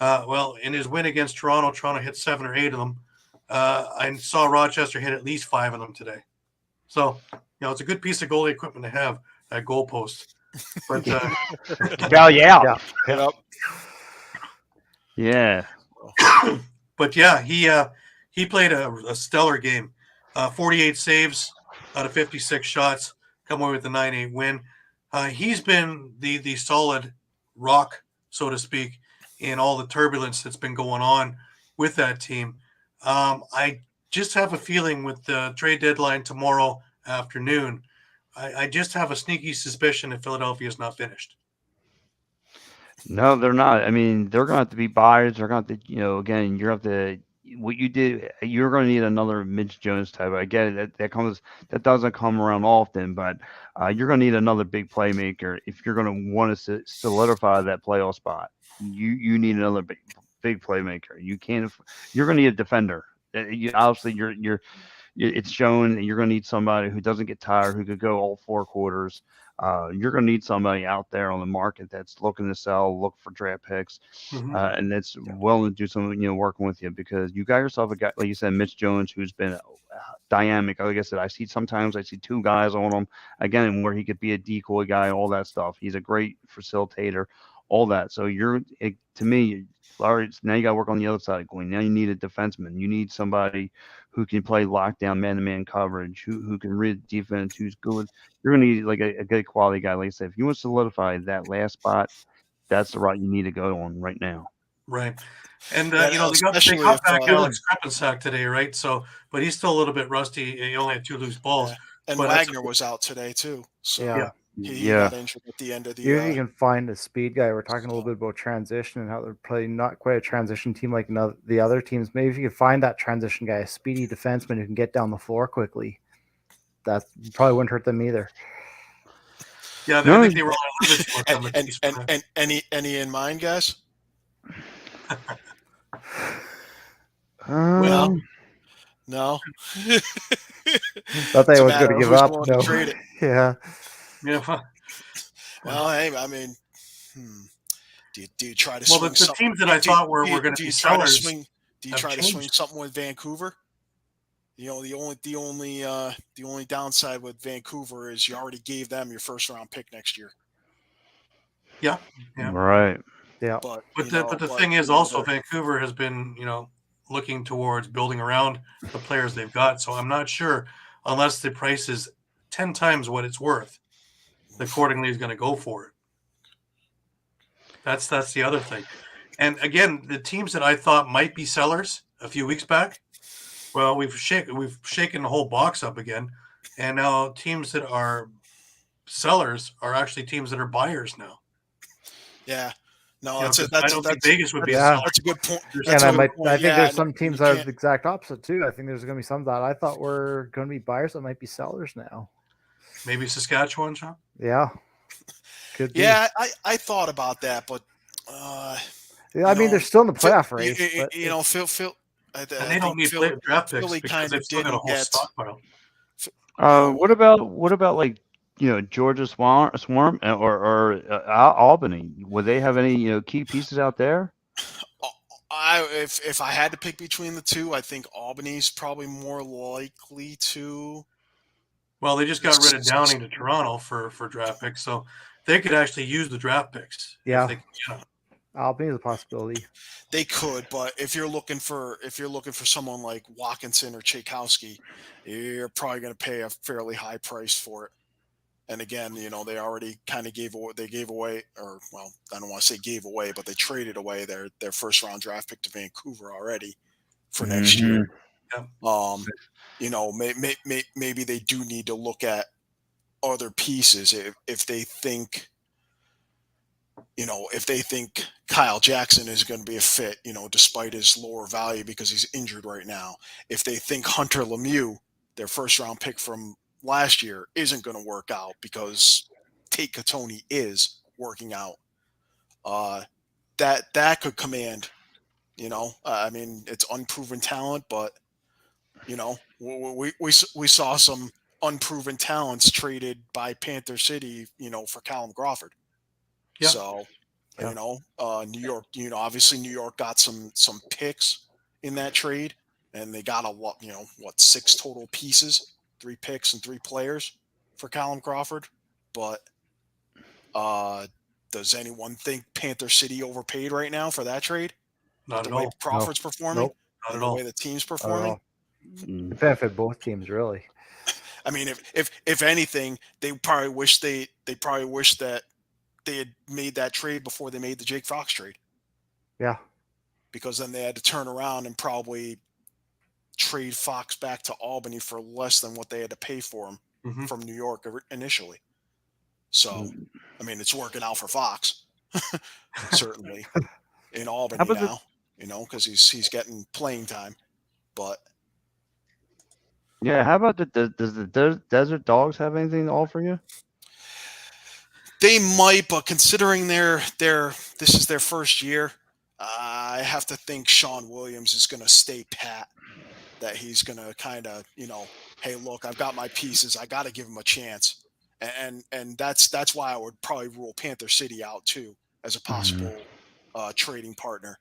Well, in his win against Toronto hit 7 or 8 of them. I saw Rochester hit at least 5 of them today. So, it's a good piece of goalie equipment to have, that goalpost. But Valley out. Yeah. But yeah, he played a stellar game. 48 saves out of 56 shots, come away with a 9-8 win. He's been the solid rock, so to speak, in all the turbulence that's been going on with that team. I just have a feeling with the trade deadline tomorrow afternoon, I just have a sneaky suspicion that Philadelphia is not finished. No, they're not. I mean, they're going to have to be buyers. They're going to have to, again, you're going to have to, what you did, you're going to need another Mitch Jones type. I get it. That doesn't come around often, but you're going to need another big playmaker if you're going to want to solidify that playoff spot. You need another big playmaker. You're going to need a defender. Obviously, it's shown that you're going to need somebody who doesn't get tired, who could go all 4 quarters. You're going to need somebody out there on the market that's looking to sell, look for draft picks, and that's willing to do something, working with you, because you got yourself a guy, like you said, Mitch Jones, who's been dynamic. Like I said, I see 2 guys on him, again, where he could be a decoy guy, all that stuff. He's a great facilitator, all that. So to me, Larry, now you got to work on the other side going. Now you need a defenseman. You need somebody who can play lockdown man-to-man coverage, who can read defense, who's good. You're going to need like a good quality guy. Like I said, if you want to solidify that last spot, that's the route you need to go on right now. Right. And, Yeah, they got back Alex Krepensak today, right? So, but he's still a little bit rusty. He only had 2 loose balls. Yeah. And but Wagner was out today too. So he got injured at the end of the year. Even if you can find a speed guy, we're talking a little bit about transition and how they're playing not quite a transition team like the other teams. Maybe if you could find that transition guy, a speedy defenseman who can get down the floor quickly, that probably wouldn't hurt them either. Yeah, I think they were on and any in mind, guys? No. Thought they was going to give up. No. Yeah. Yeah. Well, hey, I mean, Do you try to Well, swing the something? teams that I thought were going to Do be you try to sellers swing? Do you have try to swing changed. something with Vancouver? You know, the only downside with Vancouver is you already gave them your first round pick next year. Yeah, yeah. Right. Yeah. But But the thing is also Vancouver has been, looking towards building around the players they've got. So I'm not sure, unless the price is 10 times what it's worth, accordingly is going to go for it. That's the other thing. And again, the teams that I thought might be sellers a few weeks back, well, we've shaken the whole box up again, and now teams that are sellers are actually teams that are buyers now. yeah, no, I don't think Vegas would be a Yeah. seller. that's a good point. There's That's And a I good point. think Yeah, there's and some you teams that are can't- the exact opposite too. I think there's going to be some that I thought were going to be buyers that might be sellers now. Maybe Saskatchewan, Sean. Yeah. Could be. Yeah, I thought about that, but Yeah, I mean, they're still in the playoff race. But Phil. And they don't need draft picks Philly because kind they've of still got a didn't whole get. stockpile. What about like Georgia Swarm or Albany? Would they have any key pieces out there? If I had to pick between the two, I think Albany's probably more likely to. Well, they just got rid of Downing to Toronto for draft picks, so they could actually use the draft picks. Yeah. If they can get them. Albany is a possibility. They could, but if you're looking for someone like Watkinson or Tchaikovsky, you're probably going to pay a fairly high price for it. And again, they already kind of gave away, or well, I don't want to say gave away, but they traded away their first round draft pick to Vancouver already for next year. Maybe they do need to look at other pieces if they think. If they think Kyle Jackson is going to be a fit, despite his lower value because he's injured right now. If they think Hunter Lemieux, their first round pick from last year, isn't going to work out because Tate Katoni is working out, that could command, I mean, it's unproven talent, but, we saw some unproven talents traded by Panther City, for Callum Crawford. Yeah. So, New York, obviously New York got some picks in that trade, and they got a lot, 6 total pieces, 3 picks and 3 players for Callum Crawford. But does anyone think Panther City overpaid right now for that trade? Not the at way all. Crawford's performing, Nope. Not and at the all. way the team's performing. It benefit both teams, really. I mean, if anything, they probably wish that they had made that trade before they made the Jake Fox trade. Yeah. Because then they had to turn around and probably trade Fox back to Albany for less than what they had to pay for him from New York initially. So, I mean, it's working out for Fox, certainly, in Albany now, because he's getting playing time. But yeah, how about does the Desert Dogs have anything to offer you? they might, but considering this is their first year, I have to think Sean Williams is going to stay pat. That he's going to kind of, hey, look, I've got my pieces. I got to give him a chance, and that's why I would probably rule Panther City out too as a possible trading partner.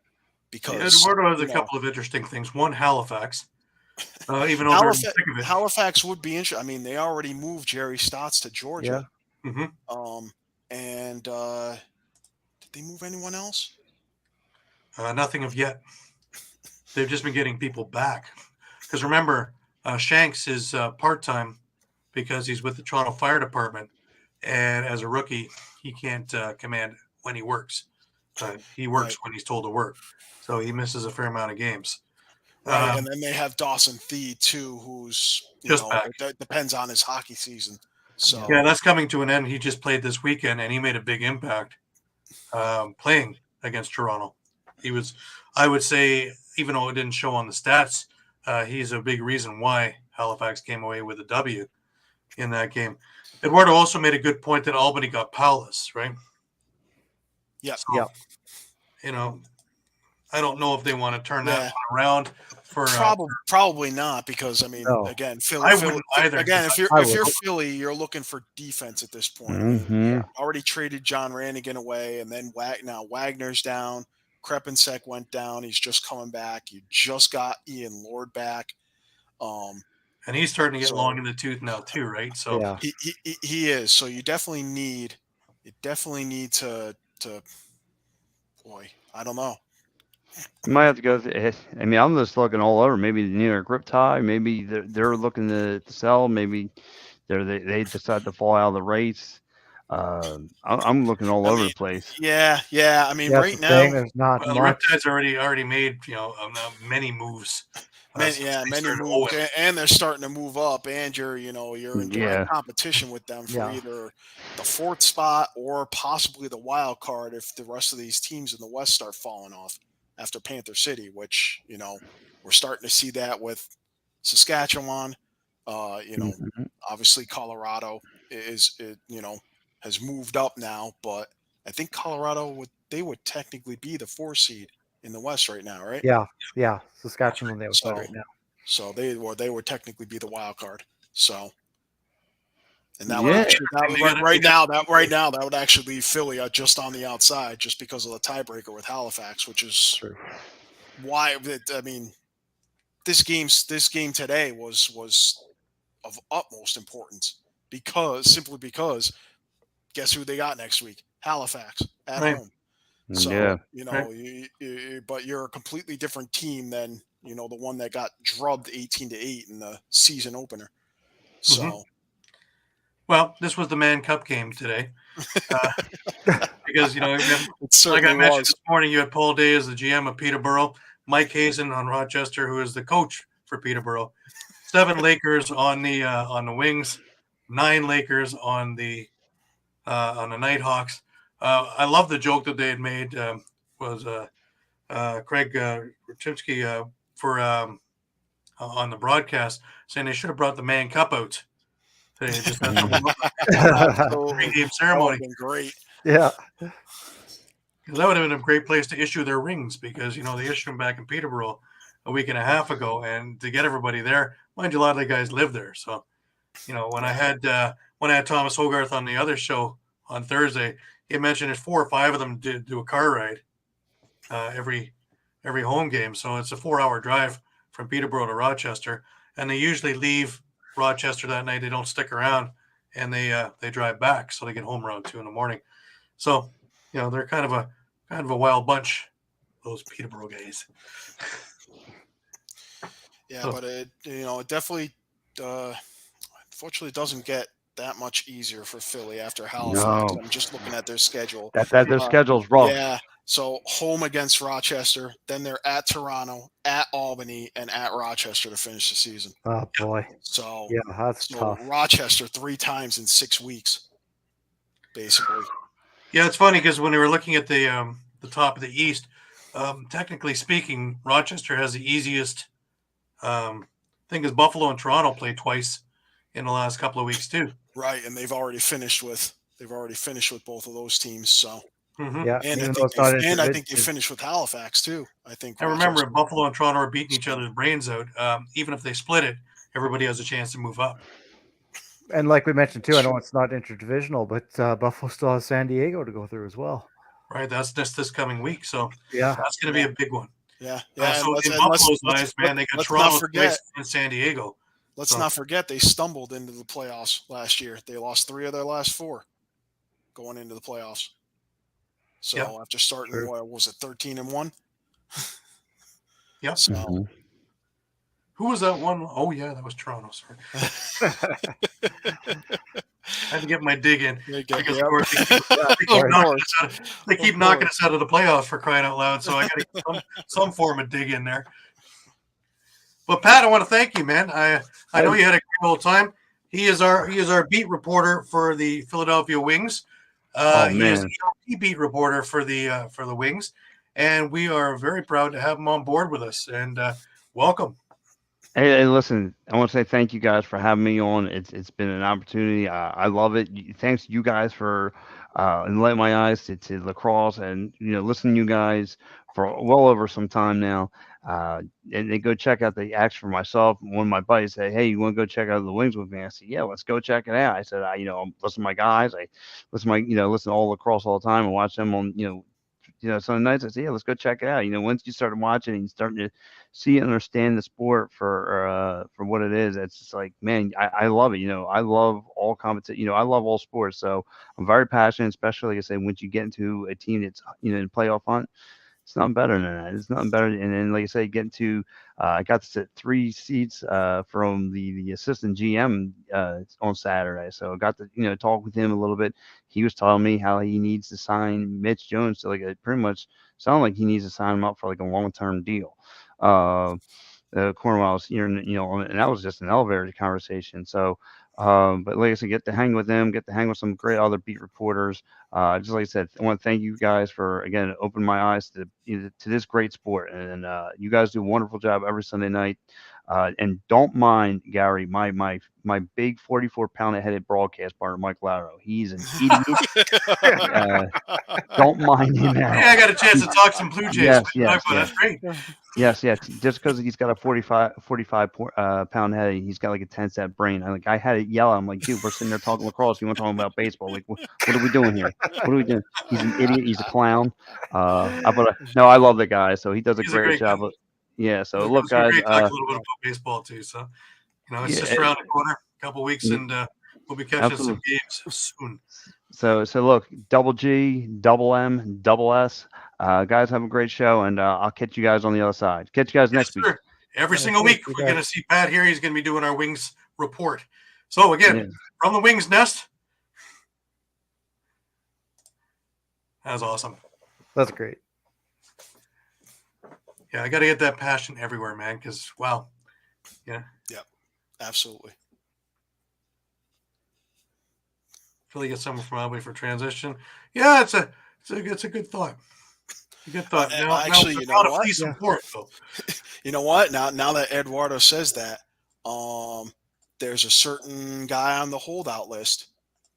Because Eduardo has a couple of interesting things. One, Halifax. Even though they're sick of it. Halifax would be interesting. I mean, they already moved Jerry Stotts to Georgia. Yeah. And did they move anyone else? Nothing of yet. They've just been getting people back. Because remember, Shanks is part-time because he's with the Toronto Fire Department. And as a rookie, he can't command when he works. He works when he's told to work. So he misses a fair amount of games. Right, and then they have Dawson Thede too, who's just back. That depends on his hockey season. So yeah, that's coming to an end. He just played this weekend, and he made a big impact playing against Toronto. He was, I would say, even though it didn't show on the stats, he's a big reason why Halifax came away with a W in that game. Eduardo also made a good point that Albany got Paulus, right? Yeah. So, I don't know if they want to turn Yeah. that one around for. Probably not, because I mean, No. again, I wouldn't either, Again, if I you're would. Philly, you're looking for defense at this point. I mean, Mhm. already traded John Rannigan away, and then now Wagner's down. Krepensek went down. He's just coming back. You just got Ian Lord back. and he's starting to get So- long in the tooth now too, right? So Yeah. He is. So you definitely need to boy, I don't know. You might have to go. I mean, I'm just looking all over. Maybe they need a grip tie. Maybe they're looking to sell. Maybe they decide to fall out of the race. I'm looking all over the place. Yeah. I mean, That's right the now, thing, there's not the much. Riptide's already made many moves. Since they many started moves, owing. and they're starting to move up, and you're in direct Yeah. competition with them for Yeah. either the 4th spot or possibly the wild card if the rest of these teams in the West start falling off after Panther City, which we're starting to see that with Saskatchewan. Mhm. Obviously Colorado has moved up now, but I think Colorado would technically be the 4 seed in the West right now, right? Yeah. Saskatchewan on the outside So- right now. So they would technically be the wild card. So, and that Yeah. would actually They gotta- right now that would actually leave Philly just on the outside, just because of the tiebreaker with Halifax, which is True. why I mean this game today was of utmost importance, simply because guess who they got next week? Halifax at Right. home. So Yeah. but you're a completely different team than the one that got drubbed 18-8 in the season opener. So Mhm. Well, this was the Man Cup game today, because it like I certainly mentioned was. this morning, you had Paul Day as the GM of Peterborough, Mike Hazen on Rochester, who is the coach for Peterborough, 7 Lakers on the Wings, 9 Lakers on the Nighthawks. I love the joke that they had made was Craig Rachimsky for on the broadcast, saying they should have brought the Man Cup out today. Just had some Absolutely. pregame That ceremony. would've been great. Yeah. Because that would have been a great place to issue their rings, because they issued them back in Peterborough a week and a half ago, and to get everybody there, mind you, a lot of the guys live there. So, when I had Thomas Hogarth on the other show on Thursday, he mentioned there's 4 or 5 of them do a car ride every home game. So it's a 4-hour drive from Peterborough to Rochester, and they usually leave Rochester that night. They don't stick around, and they drive back, so they get home around 2 in the morning. So, they're kind of a wild bunch, those Peterborough guys. Yeah, So- but it definitely unfortunately doesn't get that much easier for Philly after Halifax. No. I'm just looking at their schedule. That their schedule's rough. Yeah. So home against Rochester, then they're at Toronto, at Albany, and at Rochester to finish the season. Oh boy. So, Yeah, that's tough. Rochester 3 times in 6 weeks, basically. Yeah, it's funny because when we were looking at the top of the East, technically speaking, Rochester has the easiest. Thing is, Buffalo and Toronto played twice in the last couple of weeks too. Right, and they've already finished with both of those teams. So, Mhm. Yeah. and even though it's not I think they individual- finished with Halifax too. I think. I remember Rochester. if Buffalo and Toronto are beating each other's brains out, even if they split it, everybody has a chance to move up. And like we mentioned too, I know it's not interdivisional, but Buffalo still has San Diego to go through as well. Right, that's this coming week, so Yeah. that's going to be a big one. Yeah. So and in let's- Buffalo's let's- eyes, man, they got let's Toronto not forget. twice and San Diego. Let's So- not forget they stumbled into the playoffs last year. They lost 3 of their last 4 going into the playoffs. So Yeah. after starting, True. what was it, 13-1? Yep. So Mhm. Who was that one? Oh yeah, that was Toronto. Sorry, I had to get my dig in because of course they keep knocking us out of the playoffs, for crying out loud. So I got to get some form of dig in there. But Pat, I want to thank you, man. I know you had a great old time. He is our beat reporter for the Philadelphia Wings. He is man. the beat reporter for the Wings, and we are very proud to have him on board with us. And welcome. Hey, listen, I want to say thank you guys for having me on. It's been an opportunity. I love it. Thanks you guys for enlightening my eyes to lacrosse, and listening to you guys for well over some time now. And they go check out the action for myself. One of my buddies said, "Hey, you want to go check out the Wings with me?" I said, "Yeah, let's go check it out." I said, I listen to my guys. I listen to all Lacrosse all the time and watch them on, some nights I said, yeah, let's go check it out. Once you start watching and you start to see and understand the sport for what it is, it's just like, man, I love it. I love all competition. I love all sports. So I'm very passionate, especially like I said, once you get into a team that's in playoff hunt. It's nothing better than that. It's nothing better. And then, like I say, getting to, I got to sit 3 seats from the assistant GM on Saturday. So I got to, talk with him a little bit. He was telling me how he needs to sign Mitch Jones to pretty much sound like he needs to sign him up for like a long-term deal. Cornwell's here, and that was just an elevator conversation. So, but like I said, get to hang with them, get to hang with some great other beat reporters. Just like I said, I want to thank you guys for again opening my eyes to this great sport, and you guys do a wonderful job every Sunday night. And don't mind Gary, my big 44-pound headed broadcast partner, Mike Lauro. He's an idiot. Don't mind him at all. Yeah, I got a chance to talk some Blue Jays. Yes, But yes. that's great. Yes. Just because he's got a 45 pound head, he's got like a 10-cent brain. I had to yell at him, like, dude, we're sitting there talking lacrosse. You want to talk about baseball? Like, what are we doing here? What are we doing? He's an idiot. He's a clown. No, I love the guy. So he does a great job. So look, guys. Great talk a little bit about baseball too. So it's just around the corner, a couple weeks, and we'll be catching some games soon. So look, double G, double M, double S. Guys, have a great show, and I'll catch you guys on the other side. Catch you guys next week. Every single week, we're going to see Pat here. He's going to be doing our Wings report. So, again, from the Wings Nest, that was awesome. That's great. Yeah, I got to get that passion everywhere, man, because, wow. Yeah. Yeah, absolutely. Really get someone from Albany for transition. Yeah, it's a good thought. A good thought. Actually, you know what? Support, you know what? Now that Eduardo says that, there's a certain guy on the holdout list.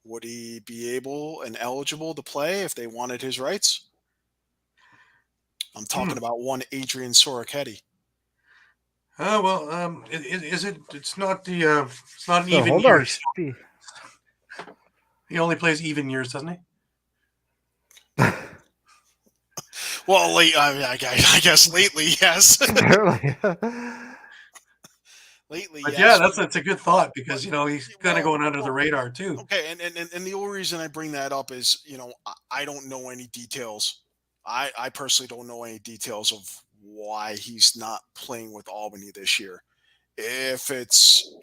Would he be able and eligible to play if they wanted his rights? I'm talking about one Adrian Soroketti. Oh well, is it? It's not the. It's not an even years. He only plays even years, doesn't he? Well, I guess lately, yes. Lately, but yes. Yeah, that's a good thought because he's kind of going under the radar too. Okay, and the only reason I bring that up is I don't know any details. I personally don't know any details of why he's not playing with Albany this year. If it's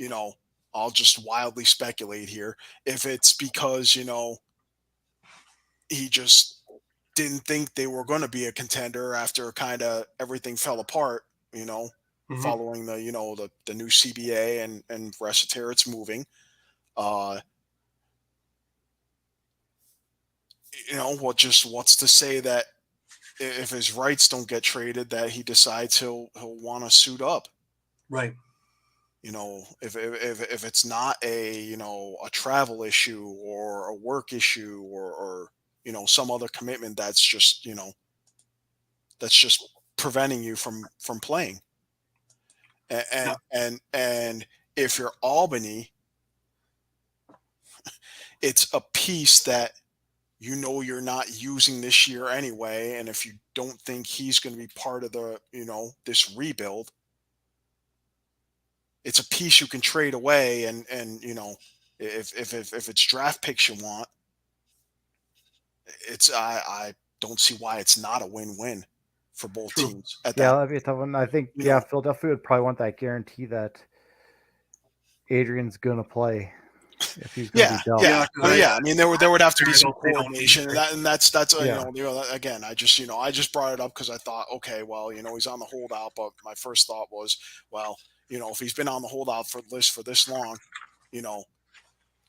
I'll just wildly speculate here. If it's because he just didn't think they were going to be a contender after kind of everything fell apart, following the the new CBA and Resiterit's moving. What's to say that if his rights don't get traded, that he decides he'll want to suit up, right? If it's not a a travel issue or a work issue or some other commitment that's just preventing you from playing. And if you're Albany, it's a piece that you're not using this year anyway, and if you don't think he's going to be part of the this rebuild, it's a piece you can trade away, and if it's draft picks you want, I don't see why it's not a win-win for both teams. That'd be a tough one. I think Philadelphia would probably want that guarantee that Adrian's going to play. If he's going to be dealt. I mean, there would have to be some coordination, and that's again, I just brought it up because I thought, okay, well, he's on the holdout, but my first thought was, well, if he's been on the holdout list for this long,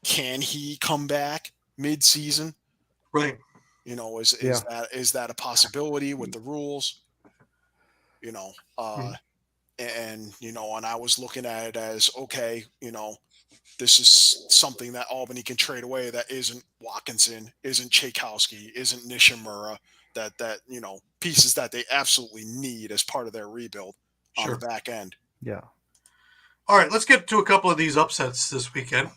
can he come back mid-season? Right. Is that a possibility with the rules? And I was looking at it as, okay, this is something that Albany can trade away that isn't Watkinson, isn't Tchaikovsky, isn't Nishimura, pieces that they absolutely need as part of their rebuild on Sure. the back end. Yeah. All right, let's get to a couple of these upsets this weekend.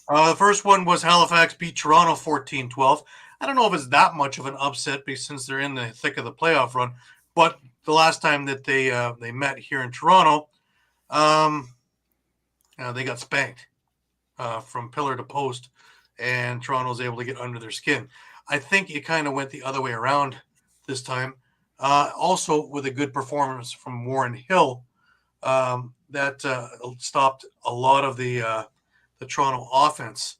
The first one was Halifax beat Toronto 14-12. I don't know if it's that much of an upset since they're in the thick of the playoff run, but the last time that they met here in Toronto, they got spanked from pillar to post, and Toronto was able to get under their skin. I think it kind of went the other way around this time. Also, with a good performance from Warren Hill, that stopped a lot of the Toronto offense.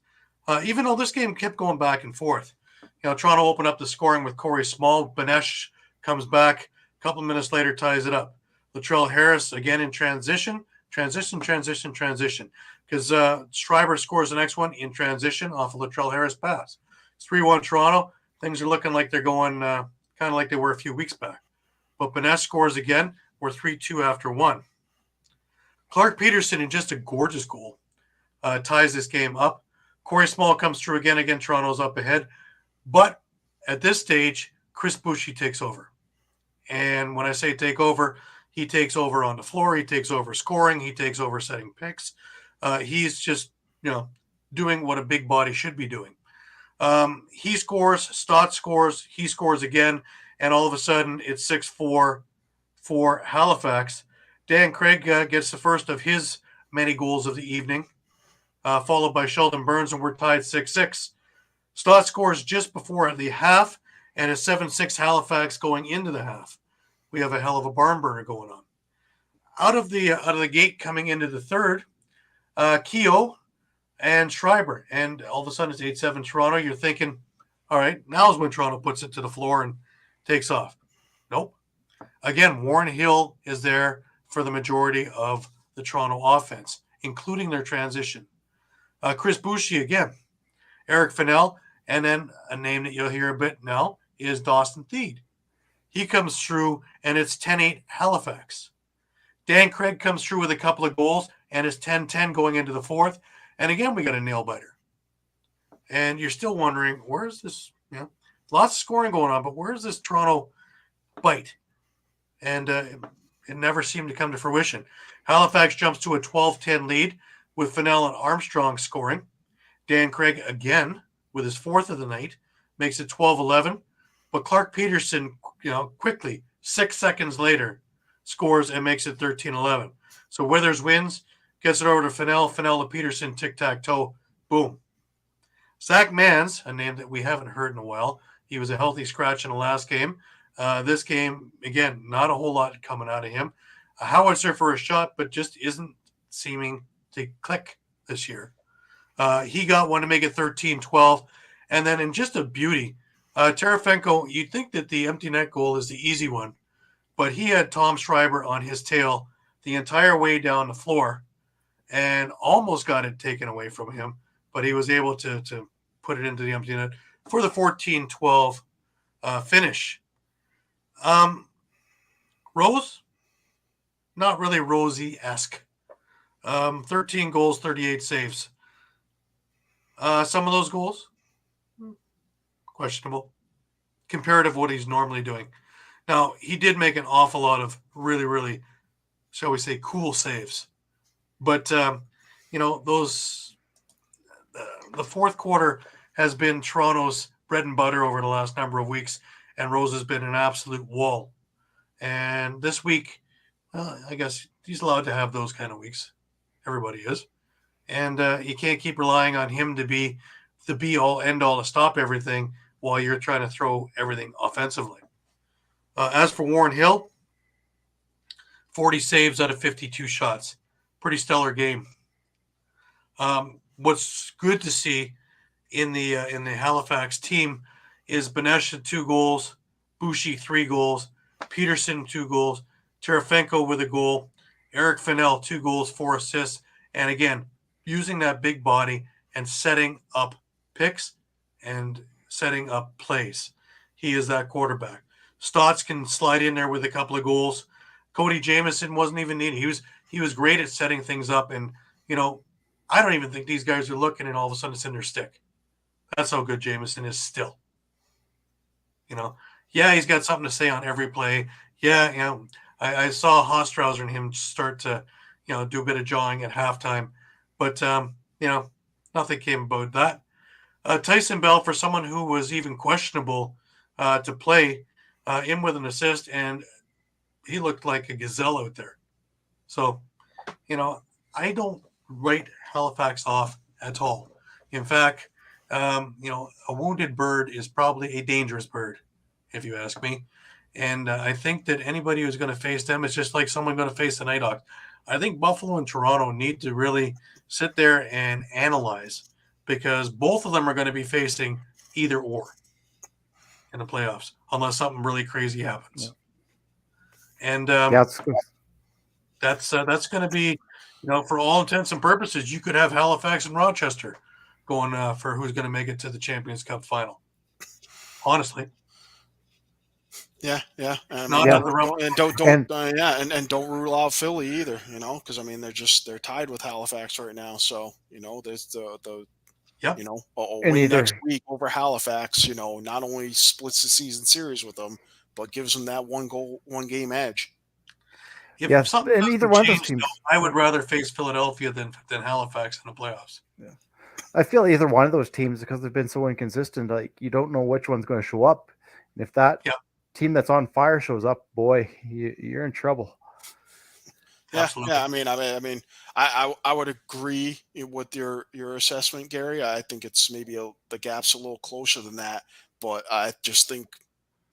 Even though this game kept going back and forth, Toronto opened up the scoring with Corey Small. Benesh comes back a couple minutes later, ties it up. Latrell Harris again in transition, because Schreiber scores the next one in transition off of Latrell Harris pass. It's 3-1 Toronto. Things are looking like they're going kind of like they were a few weeks back. But Benesh scores again. We're 3-2 after one. Clark Peterson in just a gorgeous goal ties this game up. Corey Small comes through again. Toronto's up ahead. But at this stage, Chris Boucher takes over. And when I say take over, he takes over on the floor. He takes over scoring. He takes over setting picks. He's just, doing what a big body should be doing. He scores, Stott scores, he scores again, and all of a sudden it's 6-4 for Halifax. Dan Craig gets the first of his many goals of the evening, followed by Sheldon Burns, and we're tied 6-6. Stott scores just before the half, and it's 7-6 Halifax going into the half. We have a hell of a barn burner going on. Out of the gate coming into the third, Keogh and Schreiber, and all of a sudden it's 8-7 Toronto. You're thinking, all right, now's when Toronto puts it to the floor and takes off. Nope. Again, Warren Hill is there for the majority of the Toronto offense, including their transition. Chris Boucher again, Eric Fennell, and then a name that you'll hear a bit now is Dawson Theed. He comes through, and it's 10-8 Halifax. Dan Craig comes through with a couple of goals, and it's 10-10 going into the fourth. And again, we got a nail biter. And you're still wondering, where's this? Lots of scoring going on, but where's this Toronto bite? And it never seemed to come to fruition. Halifax jumps to a 12-10 lead with Fennell and Armstrong scoring. Dan Craig again with his fourth of the night makes it 12-11. But Clark Peterson, quickly, 6 seconds later, scores and makes it 13-11. So Withers wins, gets it over to Fennell to Peterson, tic-tac-toe, boom. Zach Mans, a name that we haven't heard in a while. He was a healthy scratch in the last game. This game, again, not a whole lot coming out of him. A howitzer for a shot, but just isn't seeming to click this year. He got one to make it 13-12. And then in just a beauty, Terefenko, you'd think that the empty net goal is the easy one, but he had Tom Schreiber on his tail the entire way down the floor and almost got it taken away from him, but he was able to put it into the empty net for the 14-12 finish. Rose, not really Rosie-esque. 13 goals, 38 saves. Some of those goals, questionable, comparative to what he's normally doing. Now, he did make an awful lot of really, really, shall we say, cool saves. But, those the fourth quarter has been Toronto's bread and butter over the last number of weeks, and Rose has been an absolute wall. And this week, I guess he's allowed to have those kind of weeks. Everybody is. And you can't keep relying on him to be the be-all, end-all to stop everything while you're trying to throw everything offensively. As for Warren Hill, 40 saves out of 52 shots. Pretty stellar game. What's good to see in the Halifax team is Benesh 2 goals, Boucher 3 goals, Peterson 2 goals, Terefenko with a goal, Eric Fennell 2 goals, 4 assists, and again, using that big body and setting up picks and setting up plays. He is that quarterback. Stotts can slide in there with a couple of goals. Cody Jamieson wasn't even needed. He was great at setting things up, and I don't even think these guys are looking, and all of a sudden it's in their stick. That's how good Jamieson is still. Yeah, he's got something to say on every play. Yeah, I saw Hostrauser and him start to, do a bit of jawing at halftime, but nothing came about that. Tyson Bell, for someone who was even questionable to play, in with an assist, and he looked like a gazelle out there. So, I don't write Halifax off at all. In fact, a wounded bird is probably a dangerous bird, if you ask me. And I think that anybody who's going to face them is just like someone going to face the Nighthawks. I think Buffalo and Toronto need to really sit there and analyze, because both of them are going to be facing either or in the playoffs unless something really crazy happens. Yeah. And that's going to be, for all intents and purposes, you could have Halifax and Rochester going for who's going to make it to the Champions Cup final. Honestly. Yeah. I mean, don't rule out Philly either, because I mean they're tied with Halifax right now. So there's the a win next week over Halifax. Not only splits the season series with them, but gives them that one game edge. If something and either one of those teams, I would rather face Philadelphia than Halifax in the playoffs. Yeah. I feel either one of those teams, because they've been so inconsistent, like you don't know which one's going to show up. And if that team that's on fire shows up, boy, you're in trouble. Yeah, absolutely. Yeah. I mean, I would agree with your assessment, Gary. I think it's maybe the gap's a little closer than that, but I just think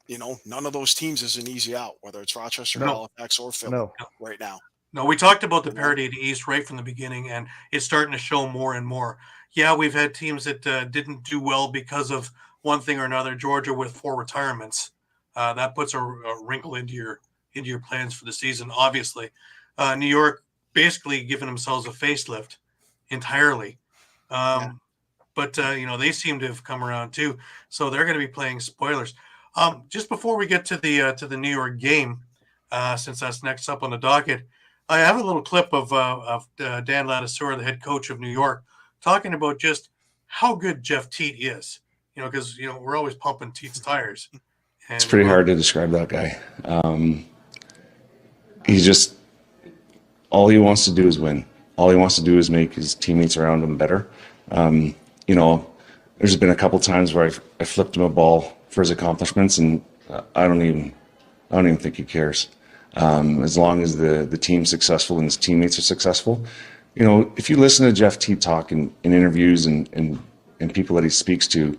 none of those teams is an easy out, whether it's Rochester, Halifax, or Philly right now. No, we talked about the parity of the East right from the beginning, and it's starting to show more and more. Yeah, we've had teams that didn't do well because of one thing or another. Georgia with 4 retirements, that puts a wrinkle into your plans for the season. Obviously, New York basically giving themselves a facelift entirely, but they seem to have come around too. So they're going to be playing spoilers. Just before we get to the New York game, since that's next up on the docket, I have a little clip of Dan Ladouceur, the head coach of New York, talking about just how good Jeff Teat is. Because we're always pumping Teat's tires. It's pretty hard to describe that guy. He's just, all he wants to do is win. All he wants to do is make his teammates around him better. There's been a couple times where I flipped him a ball for his accomplishments, and I don't even think he cares. As long as the team's successful and his teammates are successful. If you listen to Jeff Teat talk in interviews and people that he speaks to,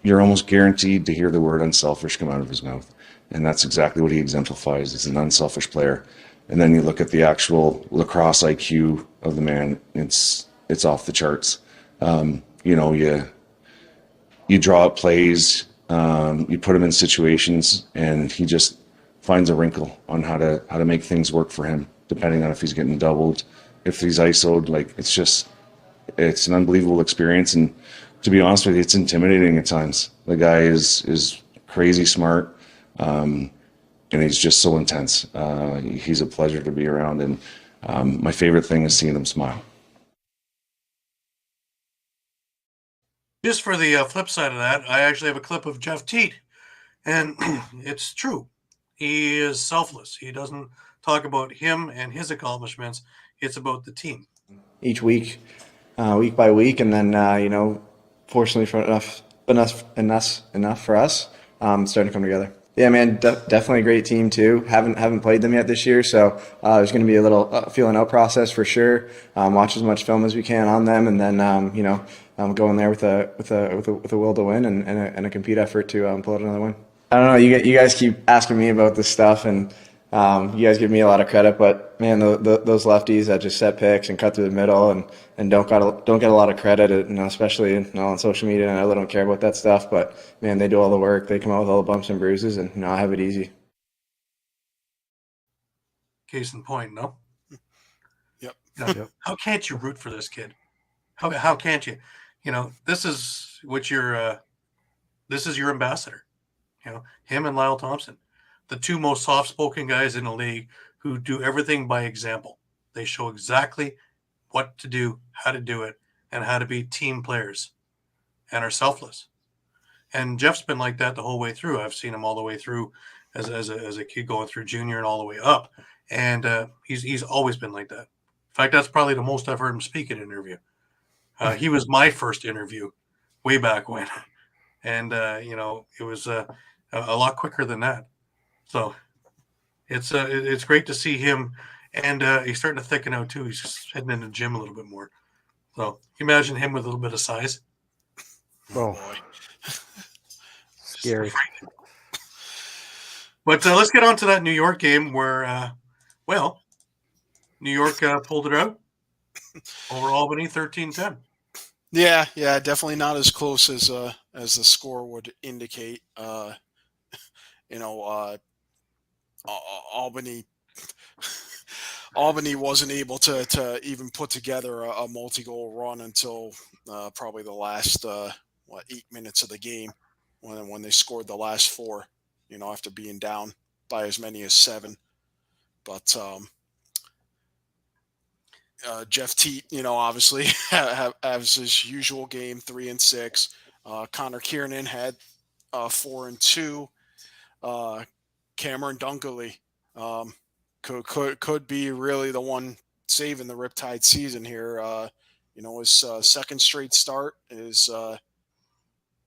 you're almost guaranteed to hear the word unselfish come out of his mouth. And that's exactly what he exemplifies. He's an unselfish player. And then you look at the actual lacrosse IQ of the man, it's off the charts. You draw up plays, you put him in situations, and he just finds a wrinkle on how to make things work for him, depending on if he's getting doubled, if he's ISO'd. It's an unbelievable experience, and to be honest with you, it's intimidating at times. The guy is crazy smart, and he's just so intense. He's a pleasure to be around, and my favorite thing is seeing him smile. Just for the flip side of that, I actually have a clip of Jeff Teat, and it's true. He is selfless. He doesn't talk about him and his accomplishments. It's about the team. Each week, week by week, and then fortunately for enough for us, starting to come together. Yeah, man, definitely a great team too. Haven't played them yet this year, so there's going to be a little feeling out process for sure. Watch as much film as we can on them, and then go in there with a will to win and a compete effort to pull out another win. I don't know. You guys keep asking me about this stuff, and you guys give me a lot of credit, but man, those lefties that just set picks and cut through the middle and don't get a lot of credit, especially on social media. And I really don't care about that stuff, but man, they do all the work. They come out with all the bumps and bruises, and I have it easy. Case in point, no. Yep. How can't you root for this kid? How can't you? This is what this is your ambassador. Him and Lyle Thompson, the two most soft-spoken guys in the league who do everything by example. They show exactly what to do, how to do it, and how to be team players, and are selfless. And Jeff's been like that the whole way through. I've seen him all the way through as a kid going through junior and all the way up. And he's always been like that. In fact, that's probably the most I've heard him speak in an interview. He was my first interview way back when. And, it was a lot quicker than that. So it's great to see him. And he's starting to thicken out, too. He's just heading into the gym a little bit more. So imagine him with a little bit of size. Oh, boy. scary. But let's get on to that New York game where, New York pulled it out over Albany 13-10. Yeah, definitely not as close as the score would indicate. Albany wasn't able to even put together a multi-goal run until probably the last 8 minutes of the game when they scored the last 4. After being down by as many as 7. But Jeff Teat, obviously has his usual game, 3-6. Connor Kiernan had 4-2. Cameron Dunkley could be really the one saving the Riptide season here. His second straight start, his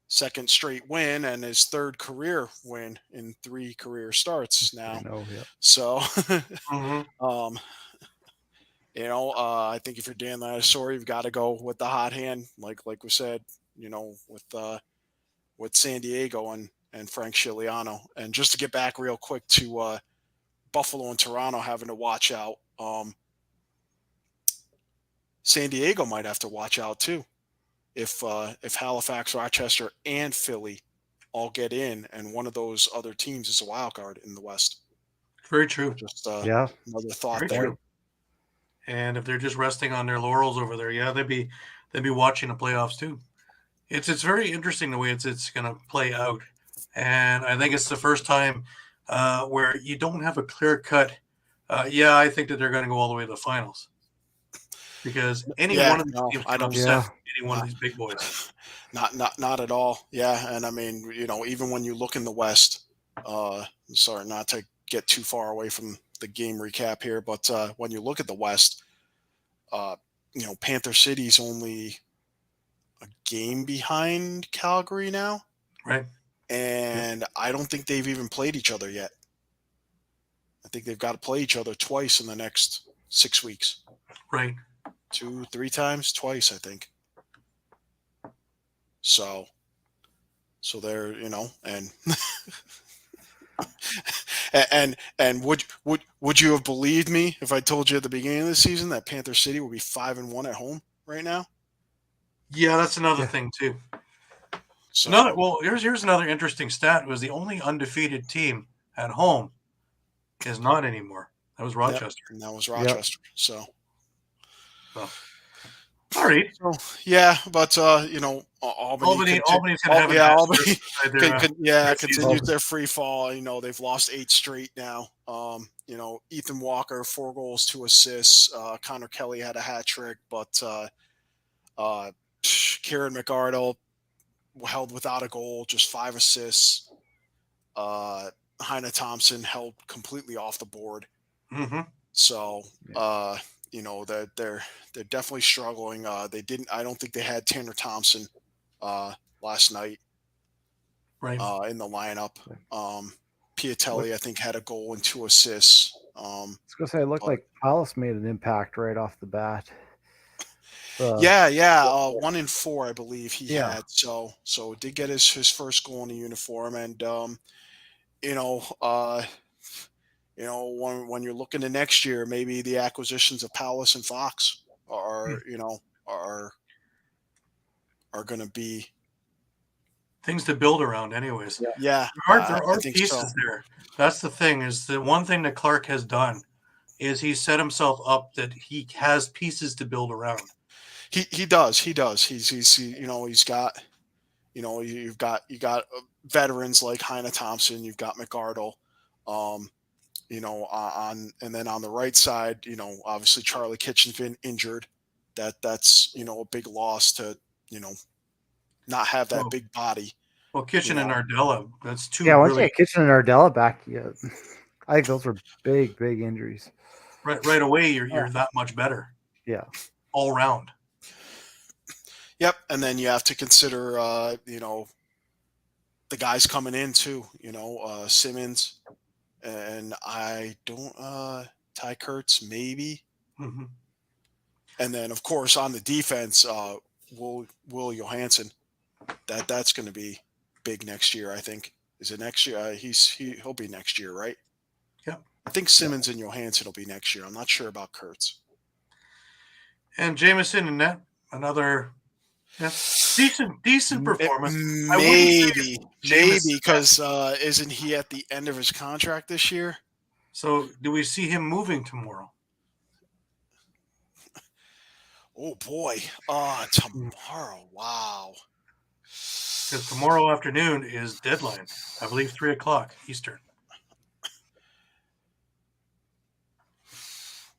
second straight win, and his third career win in 3 career starts now. So, Mm-hmm. I think if you're Dan Lattisaur, you've got to go with the hot hand, like we said, with San Diego and Frank Scigliano. And just to get back real quick to Buffalo and Toronto having to watch out, San Diego might have to watch out too. If Halifax, Rochester, and Philly all get in, and one of those other teams is a wild card in the West. Very true. Just Yeah. another thought Very there. true. And if they're just resting on their laurels over there, they'd be watching the playoffs too. It's very interesting the way it's going to play out, and I think it's the first time where you don't have a clear cut. I think that they're going to go all the way to the finals because any one of these teams can upset any one of these big boys. Not at all. Yeah, and I mean, even when you look in the West, sorry not to get too far away from the game recap here, but when you look at the West, Panther City's only a game behind Calgary now, right? And I don't think they've even played each other yet. I think they've got to play each other twice in the next 6 weeks. Right. 2-3 times, twice, I think. So they're, and would you have believed me if I told you at the beginning of the season that Panther City would be 5-1 at home right now? Yeah, that's another thing too. So here's another interesting stat. It was the only undefeated team at home is not anymore. That was Rochester. Yep, and that was Rochester. Yep. So. All right. So, yeah, but Albany's going to have Albany continues their free fall. They've lost 8 straight now. Ethan Walker, 4 goals, 2 assists. Connor Kelly had a hat trick, but Kieran McArdle held without a goal, just 5 assists. Heine Thompson held completely off the board. Mm-hmm. So, they're definitely struggling. I don't think they had Tanner Thompson last night, right, in the lineup. Piatelli, I think, had a goal and 2 assists. I was gonna say, it looked like Palace made an impact right off the bat. 1 in 4, I believe he had. So did get his first goal in a uniform, and when you're looking to next year, maybe the acquisitions of Palace and Fox are going to be things to build around anyways. Yeah. There are pieces there. That's the thing, is the one thing that Clark has done is he set himself up that he has pieces to build around. He does. He's got, you've got veterans like Heine Thompson, you've got McArdle, and then on the right side, obviously Charlie Kitchen's been injured. That's a big loss to, not have that big body. Well, Kitchen and Ardella, that's two Yeah, once you really get Kitchen and Ardella back, yeah, I think those were big injuries. right away. You're that much better Yeah. all round. Yep, and then you have to consider, the guys coming in too. Simmons, and I don't Ty Kurtz maybe, Mm-hmm. and then of course on the defense, Will Johansson. That's going to be big next year. I think. Is it next year? He'll be next year, right? Yeah. I think Simmons and Johansson will be next year. I'm not sure about Kurtz. And Jameson and net, another decent performance. Maybe Jameson, because isn't he at the end of his contract this year? So do we see him moving tomorrow? Oh boy, tomorrow! Wow. Because tomorrow afternoon is deadline. I believe 3:00 Eastern.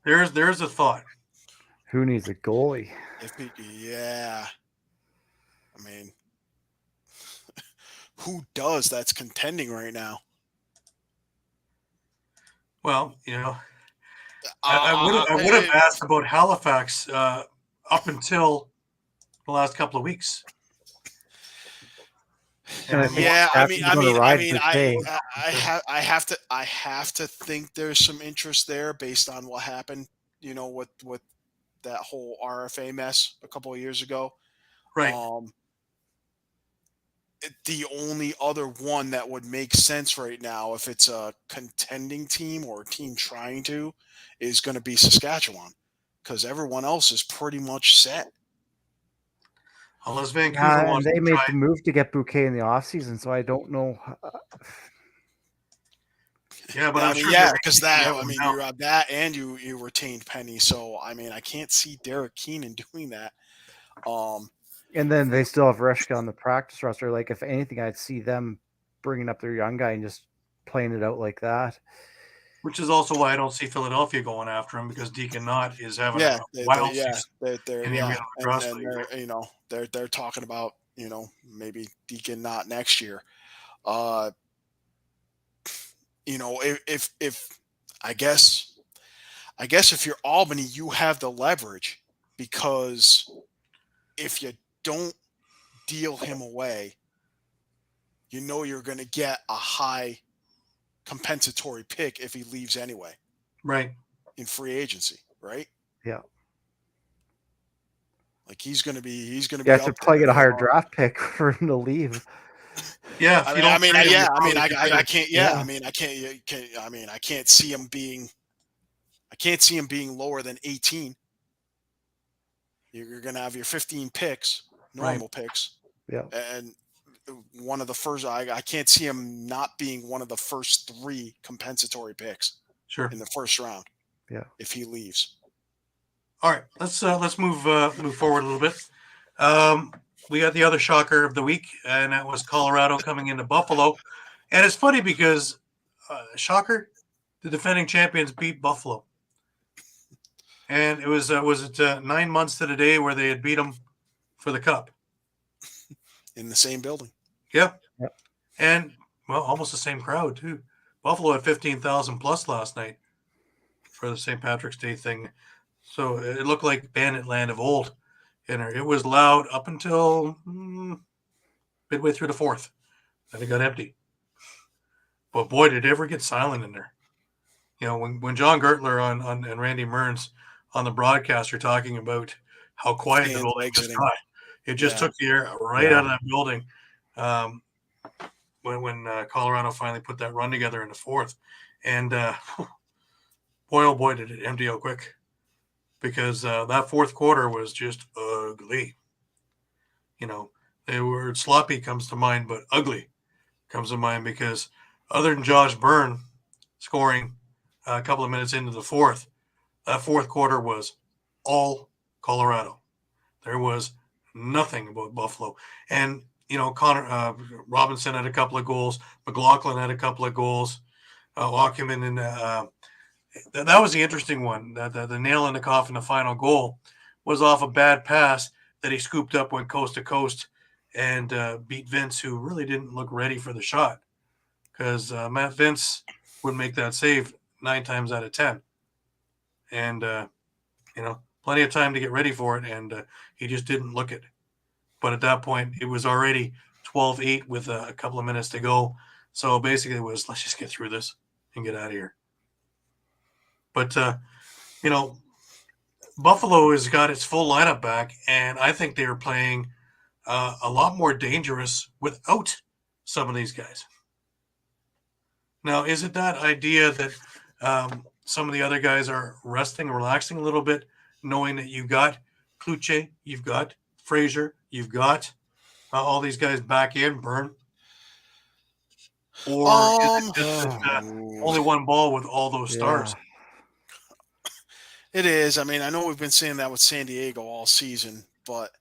There's a thought. Who needs a goalie? Yeah. I mean, who does that's contending right now? Well, I would have asked about Halifax up until the last couple of weeks. Yeah, I have to think there's some interest there based on what happened, with that whole RFA mess a couple of years ago. Right. The only other one that would make sense right now, if it's a contending team or a team trying to, is going to be Saskatchewan, because everyone else is pretty much set. Unless Vancouver wants they to made try. the move to get Bouquet in the offseason, so I don't know. Yeah, but I'm sure. Yeah, because you have that, and you retained Penny. So I can't see Derek Keenan doing that. And then they still have Reshka on the practice roster. Like, if anything, I'd see them bringing up their young guy and just playing it out like that. Which is also why I don't see Philadelphia going after him, because Deacon Knott is having a wild season. They're talking about maybe Deacon Knott next year. If I guess if you're Albany, you have the leverage, because if you don't deal him away, you're going to get a high compensatory pick if he leaves anyway. Right. In free agency, right? Yeah. Like he's going to be. You have to probably get a higher draft pick for him to leave. Yeah. I can't see him being. I can't see him being lower than 18. You're going to have your 15 picks, normal picks. Yeah. And one of the first, I can't see him not being one of the first 3 compensatory picks. Sure. In the first round. Yeah. If he leaves. All right, let's move forward a little bit. We got the other shocker of the week, and that was Colorado coming into Buffalo. And it's funny because shocker, the defending champions beat Buffalo. And it was 9 months to the day where they had beat them for the cup. In the same building. Yep. And, almost the same crowd, too. Buffalo had 15,000 plus last night for the St. Patrick's Day thing. So it looked like Bandit Land of old. And it was loud up until midway through the fourth. Then it got empty. But, boy, did it ever get silent in there. When John Gertler and Randy Mearns on the broadcast are talking about how quiet the building just got, it just took the air right out of that building when Colorado finally put that run together in the fourth. And boy, oh boy, did it empty out quick, because that fourth quarter was just ugly. The word sloppy comes to mind, but ugly comes to mind, because other than Josh Byrne scoring a couple of minutes into the fourth, that fourth quarter was all Colorado. There was nothing about Buffalo. And, Connor Robinson had a couple of goals. McLaughlin had a couple of goals. Walkerman, and that was the interesting one. The nail in the coffin, the final goal, was off a bad pass that he scooped up, went coast to coast, and beat Vince, who really didn't look ready for the shot, because Matt Vince would make that save 9 times out of 10. And, plenty of time to get ready for it, and he just didn't look it. But at that point, it was already 12-8 with a couple of minutes to go. So basically it was, let's just get through this and get out of here. But, Buffalo has got its full lineup back, and I think they are playing a lot more dangerous without some of these guys. Now, is it that idea that some of the other guys are resting, relaxing a little bit, knowing that you've got Kluche, you've got Fraser, you've got all these guys back in, Burn? Or is it just only one ball with all those stars? It is. I mean, I know we've been saying that with San Diego all season, but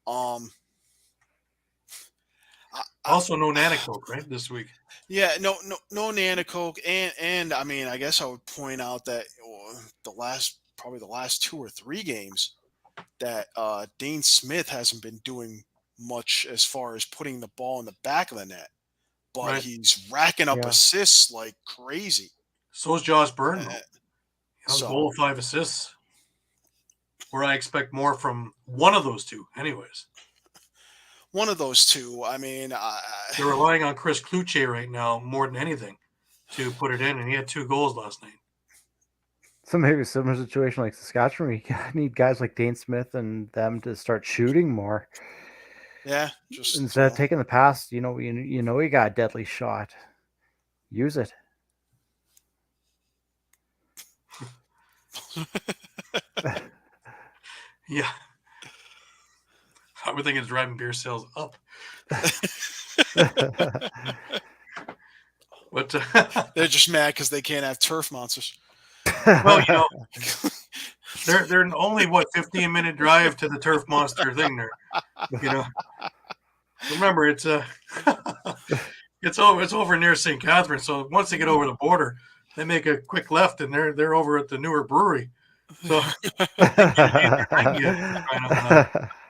also no Nanacoke, right, this week? Yeah, no Nanacoke, and I mean, I guess I would point out that the last 2 or 3 games that Dane Smith hasn't been doing much as far as putting the ball in the back of the net, but he's racking up assists like crazy. So is Josh Byrne. Goal, 5 assists. Where I expect more from one of those two, anyways. One of those two. I mean, they're relying on Chris Kluche right now more than anything to put it in, and he had 2 goals last night. So maybe a similar situation like Saskatchewan, we need guys like Dane Smith and them to start shooting more. Yeah, just instead of taking the pass, you got a deadly shot. Use it. Yeah. I would think it's driving beer sales up. But they're just mad because they can't have turf monsters. Well, they're only 15-minute drive to the turf monster thing there. Remember, it's over near St. Catharines. So once they get over the border, they make a quick left, and they're over at the newer brewery. So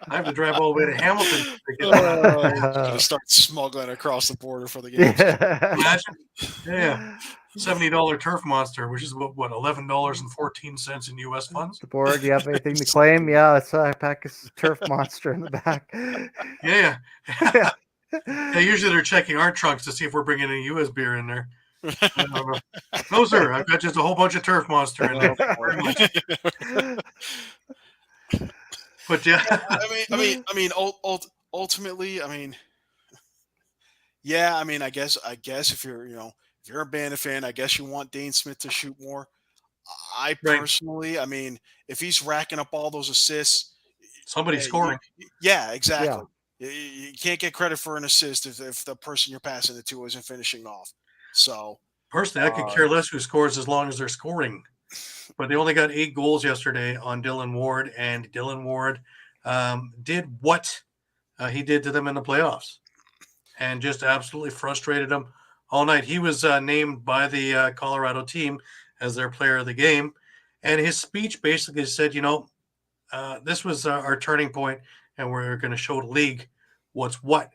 I have to drive all the way to Hamilton to get to start smuggling across the border for the games. Imagine, $70 turf monster, which is what $11.14 in U.S. funds. The board, you have anything to claim? Yeah, it's a pack of turf monster in the back. Yeah. Usually they're checking our trunks to see if we're bringing any U.S. beer in there. No, sir. I've got just a whole bunch of turf monster in there. But yeah, I mean, ultimately, I mean, yeah, I mean, I guess if you're a Bandit fan, I guess you want Dane Smith to shoot more. I personally, I mean, if he's racking up all those assists, somebody's scoring. Yeah, exactly. Yeah. You can't get credit for an assist if the person you're passing it to isn't finishing off. So personally, I could care less who scores as long as they're scoring. But they only got 8 goals yesterday on Dylan Ward, and Dylan Ward did what he did to them in the playoffs, and just absolutely frustrated them all night. He was named by the Colorado team as their player of the game, and his speech basically said, this was our turning point, and we're going to show the league what's what.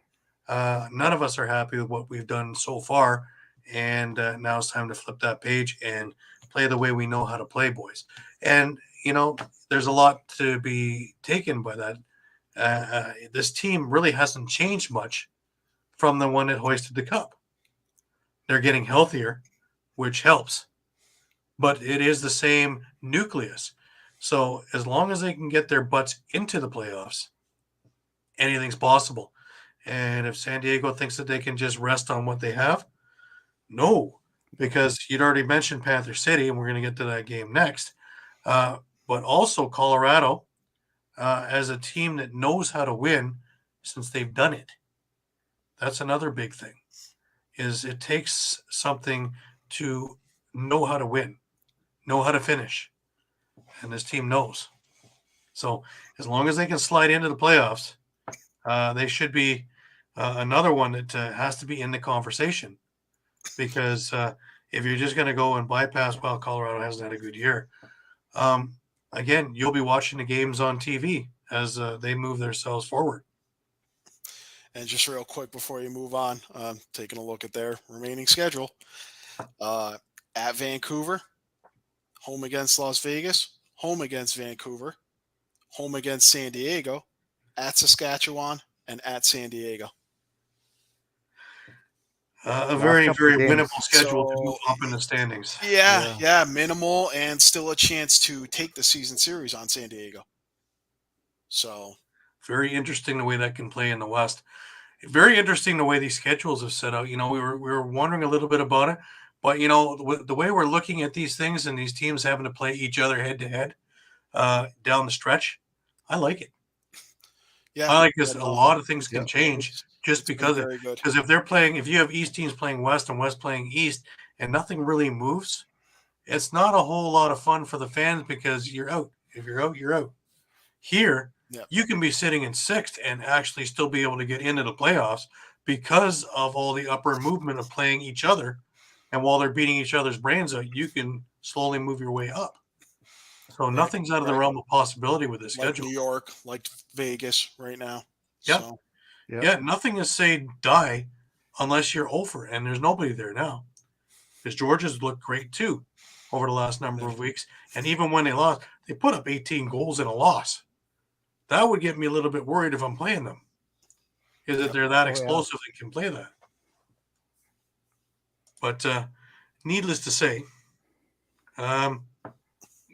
None of us are happy with what we've done so far, and now it's time to flip that page and play the way we know how to play, boys. And, there's a lot to be taken by that. This team really hasn't changed much from the one that hoisted the cup. They're getting healthier, which helps. But it is the same nucleus. So as long as they can get their butts into the playoffs, anything's possible. And if San Diego thinks that they can just rest on what they have, no. Because you'd already mentioned Panther City, and we're going to get to that game next. But also Colorado, as a team that knows how to win since they've done it. That's another big thing, is it takes something to know how to win, know how to finish. And this team knows. So as long as they can slide into the playoffs, they should be another one that has to be in the conversation. Because if you're just going to go and bypass, Colorado hasn't had a good year. Again, you'll be watching the games on TV as they move themselves forward. And just real quick before you move on, taking a look at their remaining schedule. At Vancouver, home against Las Vegas, home against Vancouver, home against San Diego, at Saskatchewan, and at San Diego. A Last very, couple very of games. winnable schedule to So- move up in the standings. Yeah, minimal and still a chance to take the season series on San Diego. So Very interesting the way that can play in the West. Very interesting the way these schedules are set out. We were wondering a little bit about it, but the way we're looking at these things and these teams having to play each other head to head down the stretch, I like it. yeah, I like this. A lot of things can Yeah. change just it's been because very good. if you have East teams playing West and West playing East and nothing really moves, it's not a whole lot of fun for the fans because you're out. If you're out, you're out. Here, Yep. you can be sitting in sixth and actually still be able to get into the playoffs because of all the upper movement of playing each other. And while they're beating each other's brains out, you can slowly move your way up. So nothing's out of the right. realm of possibility with this Like schedule. New York, like Vegas right now. Yeah. So Yep. Yeah, nothing is say die unless you're over, and there's nobody there now. Because Georgia's looked great too over the last number of weeks. And even when they lost, they put up 18 goals in a loss. That would get me a little bit worried if I'm playing them. Is that they're that Oh, yeah. explosive and can play that. But needless to say,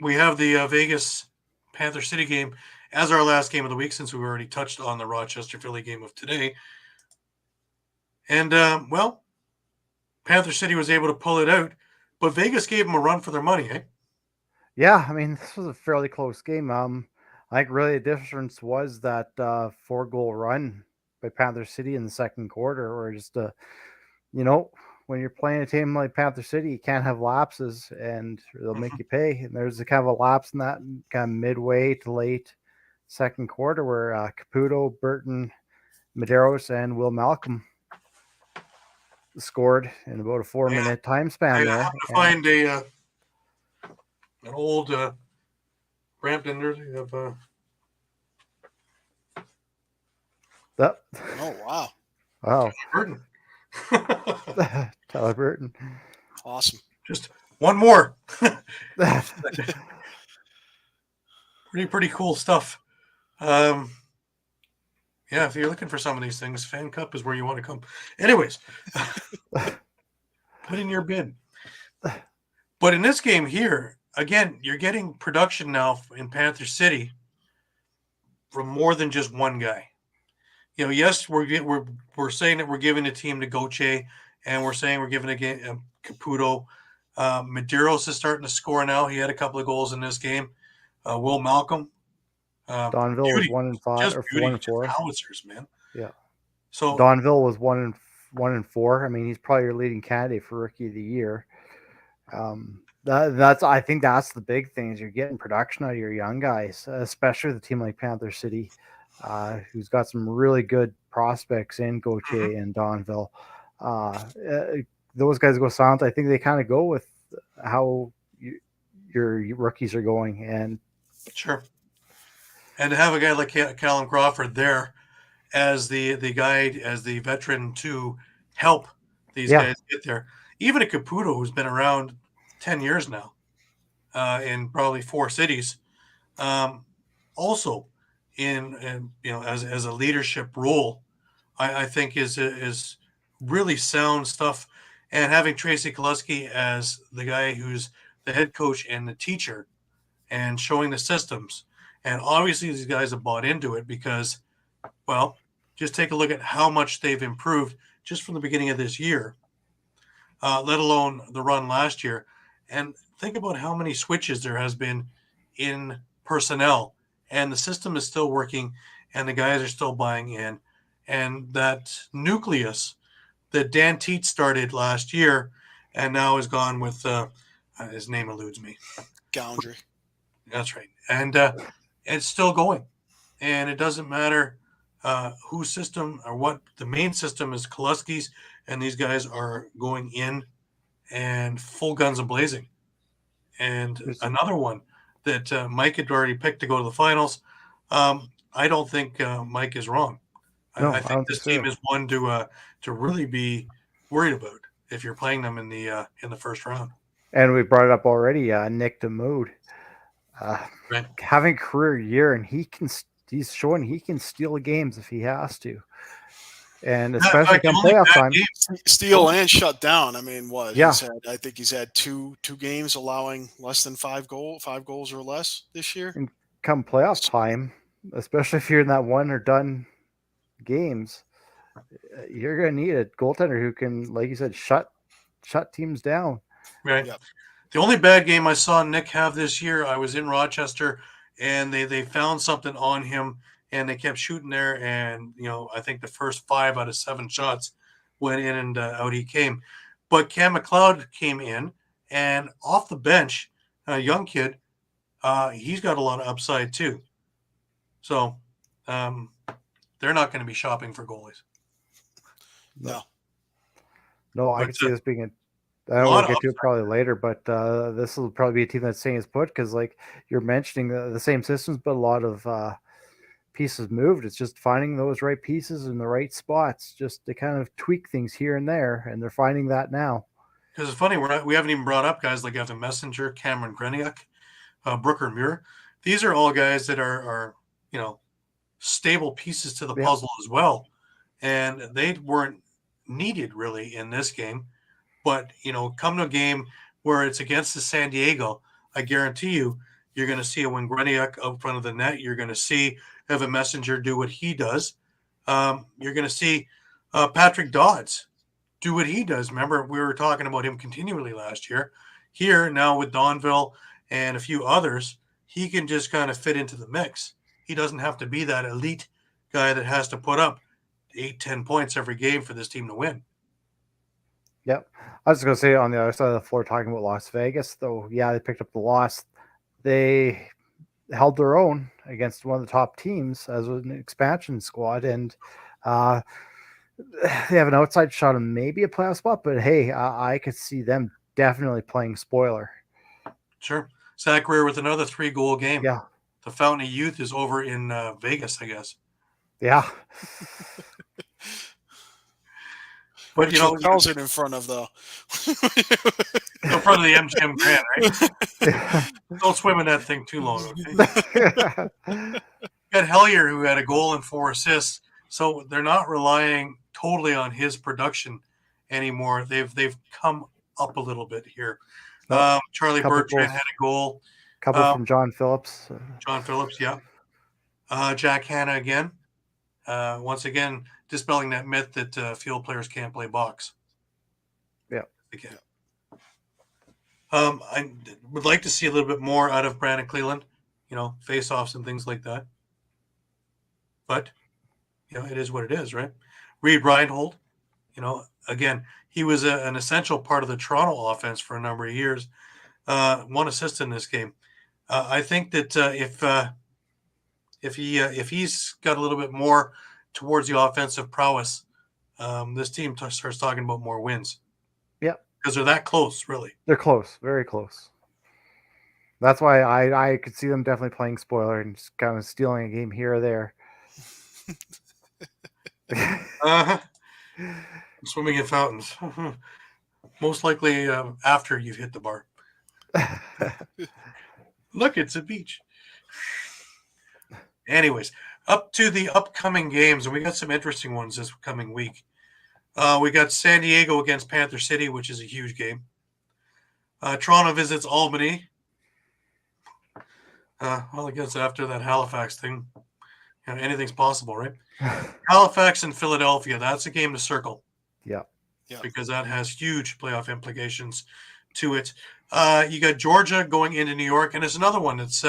we have the Vegas Panther City game as our last game of the week since we've already touched on the Rochester Philly game of today. And, Panther City was able to pull it out, but Vegas gave them a run for their money, eh? Yeah, I mean, this was a fairly close game. I think really the difference was that 4-goal run by Panther City in the second quarter, or just when you're playing a team like Panther City, you can't have lapses, and they'll make you pay. And there's a kind of a lapse in that kind of midway to late second quarter where Caputo, Burton, Medeiros, and Will Malcolm scored in about a 4-minute time span I there. happened to find an old Brampton of That, oh wow. wow, Burton. Tyler Burton. Awesome. Just one more. Pretty cool stuff. Yeah, if you're looking for some of these things, Fan Cup is where you want to come. Anyways, put in your bid. But in this game here, again, you're getting production now in Panther City from more than just one guy. Yes, we're saying that we're giving the team to Goche, and we're saying we're giving a Caputo. Medeiros is starting to score now. He had a couple of goals in this game. Will Malcolm. Donville was 1-5 just or beauty, 4-4. just howitzers, man. Yeah. So Donville was 1-4. I mean, he's probably your leading candidate for Rookie of the Year. I think that's the big thing is you're getting production out of your young guys, especially the team like Panther City, who's got some really good prospects in Goche and Donville. Those guys go silent. I think they kind of go with how your rookies are going, and sure. And to have a guy like Callum Crawford there as the guide, as the veteran to help these guys get there. Even a Caputo who's been around 10 years now in probably 4 cities. Also in as a leadership role, I think is really sound stuff. And having Tracy Koluski as the guy who's the head coach and the teacher and showing the systems. And obviously these guys have bought into it because, well, just take a look at how much they've improved just from the beginning of this year, let alone the run last year. And think about how many switches there has been in personnel, and the system is still working, and the guys are still buying in. And that nucleus that Dan Teat started last year and now is gone with his name eludes me. Goundry. That's right. And it's still going. And it doesn't matter whose system or what. The main system is Koluski's, and these guys are going in and full guns a-blazing. And another one that Mike had already picked to go to the finals. I don't think Mike is wrong. No, I I think don't this think so. team is one to really be worried about if you're playing them in the first round. And we brought it up already. Nick DeMood, Right. having a career year, and he's showing he can steal games if he has to, and In especially fact, the come only playoff bad time. game, Steal and shut down. I mean, what Yeah. I think he's had two games allowing less than 5 goals or less this year. And come playoff time, especially if you're in that one or done games, you're going to need a goaltender who can, like you said, shut teams down. right? Yep. The only bad game I saw Nick have this year, I was in Rochester, and they found something on him, and they kept shooting there, and I think the first 5 out of 7 shots went in, and out he came. But Cam McLeod came in, and off the bench, a young kid, he's got a lot of upside too. So they're not going to be shopping for goalies. No, I But, could see this being lot we'll of get to it probably later, but this will probably be a team that's staying as put because, like you're mentioning, the same systems, but a lot of pieces moved. It's just finding those right pieces in the right spots, just to kind of tweak things here and there, and they're finding that now. Because it's funny, we haven't even brought up guys like Evan Messenger, Cameron Greniak, Brooker Muir. These are all guys that are stable pieces to the puzzle as well, and they weren't needed really in this game. But come to a game where it's against the San Diego, I guarantee you're going to see a Greniak out front of the net. You're going to see Evan Messenger do what he does. You're going to see Patrick Dodds do what he does. Remember, we were talking about him continually last year. Here, now with Donville and a few others, he can just kind of fit into the mix. He doesn't have to be that elite guy that has to put up 8-10 points every game for this team to win. Yep. I was just going to say on the other side of the floor, talking about Las Vegas, though, yeah, they picked up the loss. They held their own against one of the top teams as an expansion squad, and they have an outside shot of maybe a playoff spot, but hey, I could see them definitely playing spoiler. Sure. Zach Greer with another 3-goal game. Yeah. The Fountain of Youth is over in Vegas, I guess. Yeah. But tells it in front of the in front of the MGM Grand, right? Don't swim in that thing too long, okay? Got Hellier, who had a goal and 4 assists, so they're not relying totally on his production anymore. They've come up a little bit here. Charlie Bertrand had a goal. Couple from John Phillips. John Phillips, yeah. Jack Hanna again. Once again, dispelling that myth that field players can't play box. Yeah. They can. I would like to see a little bit more out of Brandon Cleland, face-offs and things like that. But, it is what it is, right? Reed Reinhold, again, he was an essential part of the Toronto offense for a number of years. 1 assist in this game. I think that if he's got a little bit more towards the offensive prowess, this team starts talking about more wins. Yeah, because they're that close, really. They're close, very close. That's why I could see them definitely playing spoiler and just kind of stealing a game here or there. Swimming in fountains, most likely after you've hit the bar. Look, it's a beach. Anyways, up to the upcoming games, and we got some interesting ones this coming week. We got San Diego against Panther City, which is a huge game. Toronto visits Albany. Well, I guess after that Halifax thing, anything's possible, right? Halifax and Philadelphia, that's a game to circle. Yeah. Because that has huge playoff implications to it. You got Georgia going into New York, and it's another one that's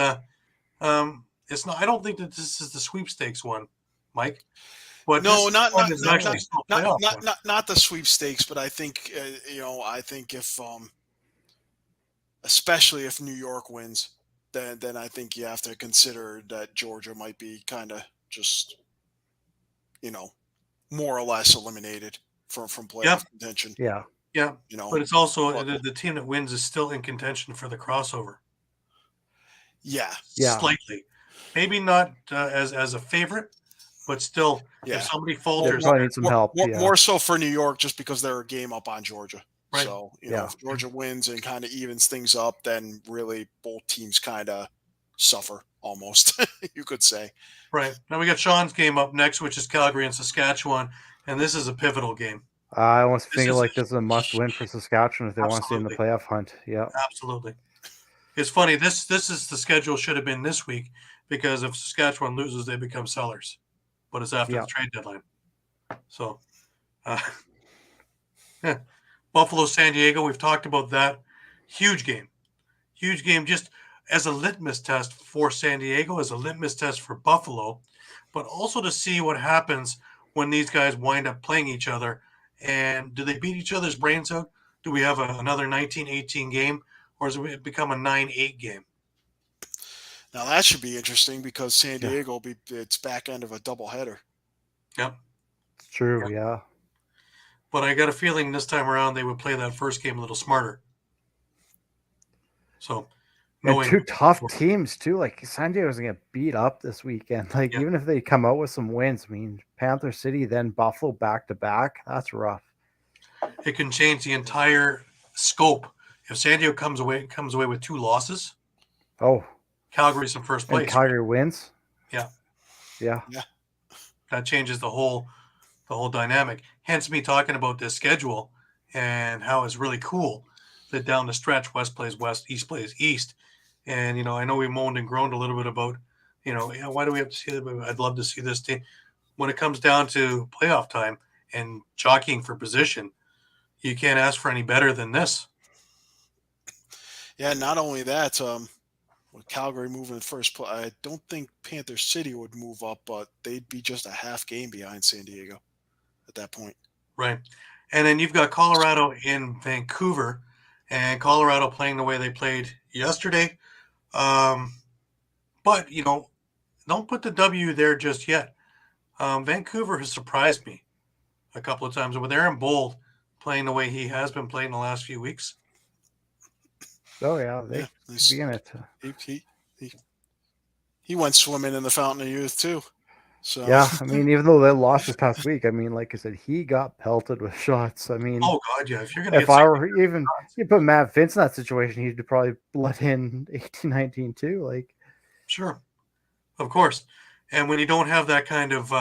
it's not. I don't think that this is the sweepstakes one, Mike. But no, not the sweepstakes, but I think I think if especially if New York wins, then I think you have to consider that Georgia might be kind of just more or less eliminated from playoff contention. Yeah. Yeah. But it's also the team that wins is still in contention for the crossover. Yeah. Slightly. Maybe not as a favorite, but still, Yeah. if somebody They falters, probably need some help. More so for New York, just because they're a game up on Georgia. Right. So, if Georgia wins and kind of evens things up, then really both teams kind of suffer almost, you could say. right. Now we got Sean's game up next, which is Calgary and Saskatchewan, and this is a pivotal game. I almost This feel is like this is a must-win for Saskatchewan if they want to stay in the Absolutely. playoff hunt. Yeah. Absolutely. It's funny. This is the schedule should have been this week because if Saskatchewan loses, they become sellers. But it's after the trade deadline. So, Buffalo, San Diego. We've talked about that. Huge game. Just as a litmus test for San Diego, as a litmus test for Buffalo, but also to see what happens when these guys wind up playing each other. And do they beat each other's brains out? Do we have another 19-18 game, or does it become a 9-8 game? Now that should be interesting because San Diego will be its back end of a doubleheader. Yep. It's true, yeah. But I got a feeling this time around they would play that first game a little smarter. So, and two tough teams too. Like San Diego's gonna get beat up this weekend. Like even if they come out with some wins, I mean Panther City, then Buffalo back to back. That's rough. It can change the entire scope. If San Diego comes away with 2 losses, Calgary's in first place. And Calgary wins. Yeah. That changes the whole dynamic. Hence me talking about this schedule and how it's really cool that down the stretch, West plays West, East plays East. And, I know we moaned and groaned a little bit about, why do we have to see that? I'd love to see this team. When it comes down to playoff time and jockeying for position, you can't ask for any better than this. Yeah, not only that, with Calgary moving in first place, I don't think Panther City would move up, but they'd be just a half game behind San Diego at that point. Right. And then you've got Colorado in Vancouver, and Colorado playing the way they played yesterday. But, don't put the W there just yet. Vancouver has surprised me a couple of times with Aaron Bold playing the way he has been playing the last few weeks. Oh, yeah. They be in it. He went swimming in the Fountain of Youth, too. So yeah, I mean, even though they lost this past week, I mean, like I said, he got pelted with shots. I mean, oh god, yeah. If you're gonna, if I were even you put Matt Vince in that situation, he'd probably let in 18-19 too. Like, sure, of course. And when you don't have that kind of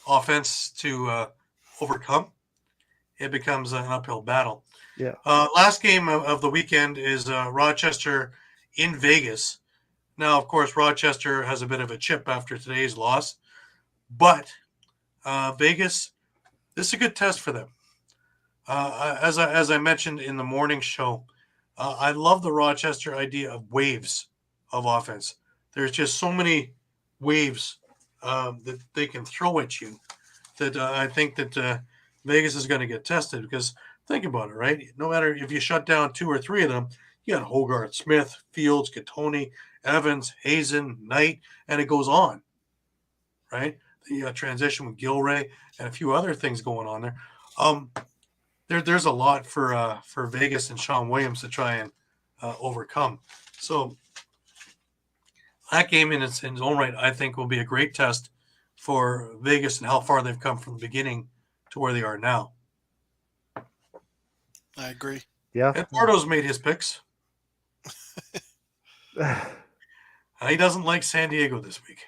offense to overcome, it becomes an uphill battle. Yeah. Last game of the weekend is Rochester in Vegas. Now, of course, Rochester has a bit of a chip after today's loss. But Vegas, this is a good test for them. As I mentioned in the morning show, I love the Rochester idea of waves of offense. There's just so many waves that they can throw at you that I think that Vegas is going to get tested because think about it, right? No matter if you shut down 2 or 3 of them, you got Hogarth, Smith, Fields, Gattoni, Evans, Hazen, Knight, and it goes on, right? The transition with Gilray and a few other things going on there. There's a lot for Vegas and Shawn Williams to try and overcome. So that game in its own right, I think, will be a great test for Vegas and how far they've come from the beginning to where they are now. I agree. Yeah. Eduardo's made his picks. He doesn't like San Diego this week.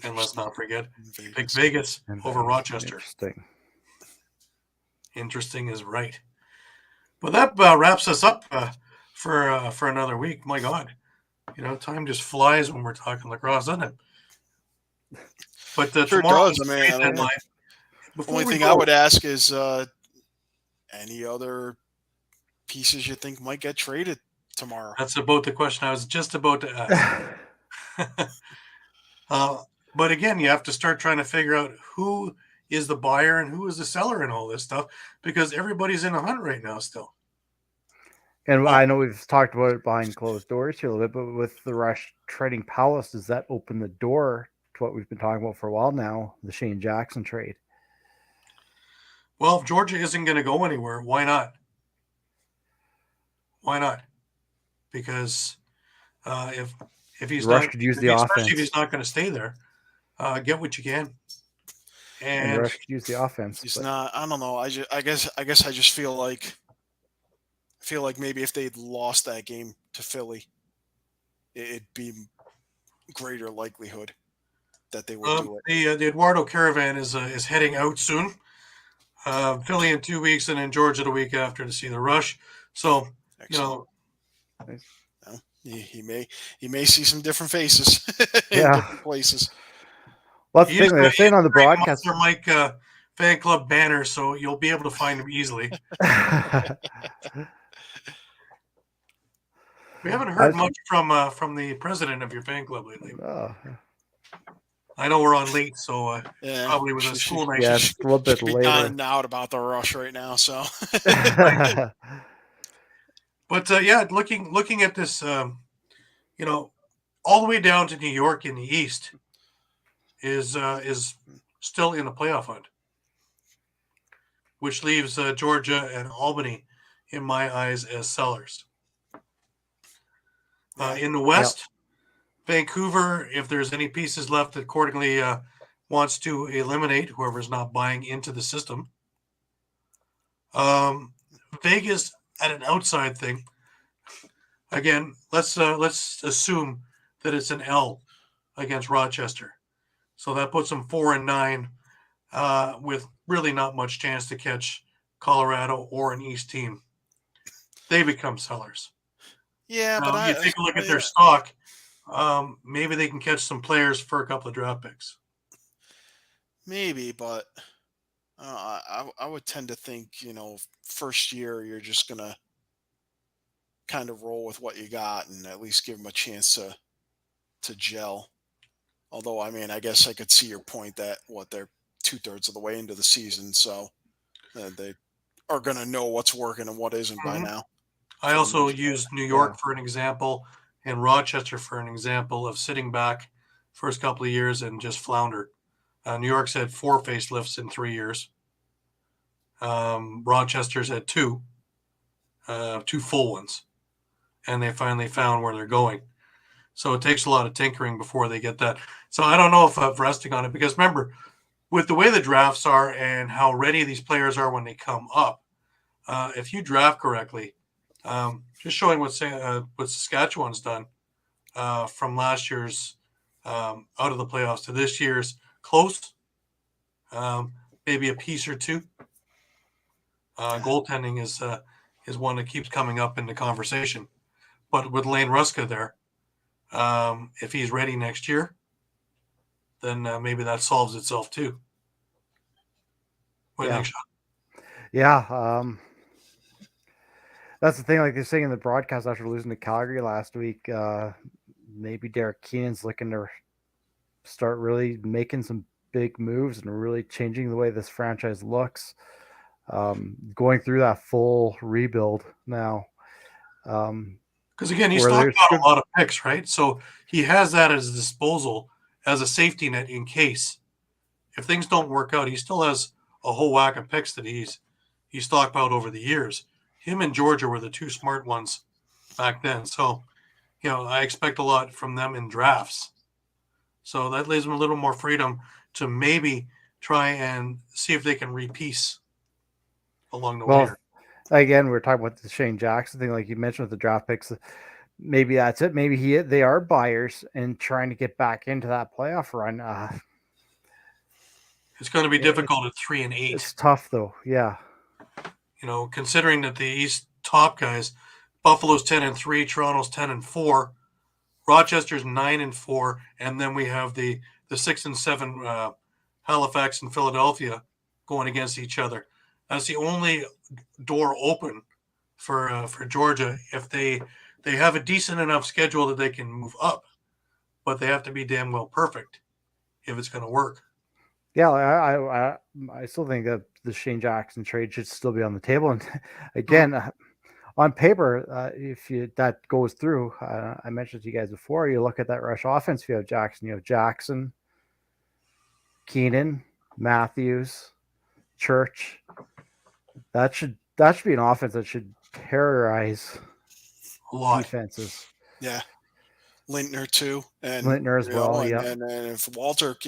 And let's not forget, pick Vegas over Rochester. Interesting is right. But that wraps us up for another week. My God, time just flies when we're talking lacrosse, doesn't it? But sure does. I mean, the only thing I would ask is any other pieces you think might get traded tomorrow. That's about the question I was just about to ask. But again, you have to start trying to figure out who is the buyer and who is the seller and all this stuff because everybody's in a hunt right now still. And I know we've talked about it behind closed doors here a little bit, but with the Rush trading Palace, does that open the door to what we've been talking about for a while now, the Shane Jackson trade? Well, if Georgia isn't going to go anywhere, why not? Why not? Because if If he's Rush not, could use if the he- especially if offense. he's not going to stay there, get what you can. And And Rush could use the offense. He's but- not. I don't know. I guess I just feel like maybe if they'd lost that game to Philly, it'd be greater likelihood that they would do it. the Eduardo Caravan is heading out soon. Philly in 2 weeks, and then Georgia the week after to see the Rush. So Excellent. you know, Well, he may see some different faces in Yeah. different places. Well, that's the thing they're saying on the broadcast. Muffler Mike fan club banner, so you'll be able to find him easily. We haven't heard much from the president of your fan club lately. Oh, I know we're on late, so Yeah, probably was a school night. yeah, it's a little bit should be later. down and out about the Rush right now. So But yeah, looking at this, all the way down to New York in the East is still in the playoff hunt, which leaves Georgia and Albany, in my eyes, as sellers. In the West, Vancouver, if there's any pieces left, accordingly wants to eliminate whoever's not buying into the system. Vegas at an outside thing. Again, let's assume that it's an L against Rochester, so that puts them 4-9, with really not much chance to catch Colorado or an East team. They become sellers. yeah, Now, but you take a look at their stock. Maybe they can catch some players for a couple of draft picks. maybe, but I would tend to think first year you're just gonna kind of roll with what you got and at least give them a chance to gel. Although, I mean, I guess I could see your point that they're 2/3 of the way into the season, so they are going to know what's working and what isn't by now. I also used New York for an example and Rochester for an example of sitting back first couple of years and just floundered. New York's had 4 facelifts in 3 years. Rochester's had 2 full ones, and they finally found where they're going. So it takes a lot of tinkering before they get that. So I don't know if I'm resting on it, because remember, with the way the drafts are and how ready these players are when they come up, if you draft correctly, just showing what Saskatchewan's done from last year's out of the playoffs to this year's close, maybe a piece or two. Goaltending is one that keeps coming up in the conversation. But with Lane Ruska there, if he's ready next year, then maybe that solves itself too. What do you think, Shawn? Yeah, that's the thing. Like they're saying in the broadcast after losing to Calgary last week, maybe Derek Keenan's looking to start really making some big moves and really changing the way this franchise looks. Going through that full rebuild now. Because again, he's talked about a lot of picks, right? So he has that at his disposal as a safety net in case if things don't work out. He still has a whole whack of picks that he's stockpiled over the years. Him and Georgia were the 2 smart ones back then. So, I expect a lot from them in drafts. So that leaves them a little more freedom to maybe try and see if they can repiece along the way. Again, we're talking about the Shane Jackson thing, like you mentioned with the draft picks. Maybe that's it. Maybe they are buyers and trying to get back into that playoff run. It's going to be difficult at 3 and 8. It's tough though. Yeah. Considering that the East top guys, Buffalo's 10-3, Toronto's 10-4, Rochester's 9-4, and then we have the 6-7 Halifax and Philadelphia going against each other. That's the only door open for Georgia if they have a decent enough schedule that they can move up, but they have to be damn well perfect if it's going to work. Yeah, I still think that the Shane Jackson trade should still be on the table. And again, on paper, if that goes through, I mentioned to you guys before, you look at that Rush offense. If you have Jackson, Keenan, Matthews, Church. That should be an offense that should terrorize defenses. Yeah. Lintner too, and Lintner as well. and, Yeah. and if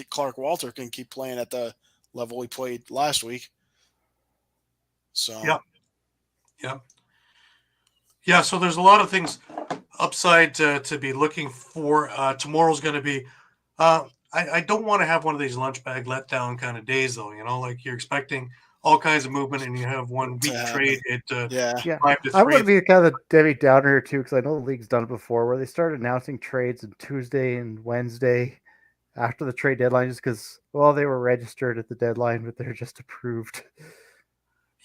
Clark Walter can keep playing at the level he played last week, so Yeah. Yeah. So there's a lot of things upside to be looking for. Tomorrow's going to be. I don't want to have one of these lunch bag letdown kind of days, though. Like you're expecting all kinds of movement, and you have one To week happen. trade at yeah, 5 to 3. I'm going to be kind of the Debbie Downer here too, because I know the league's done it before, where they started announcing trades on Tuesday and Wednesday after the trade deadline, just because they were registered at the deadline, but they're just approved.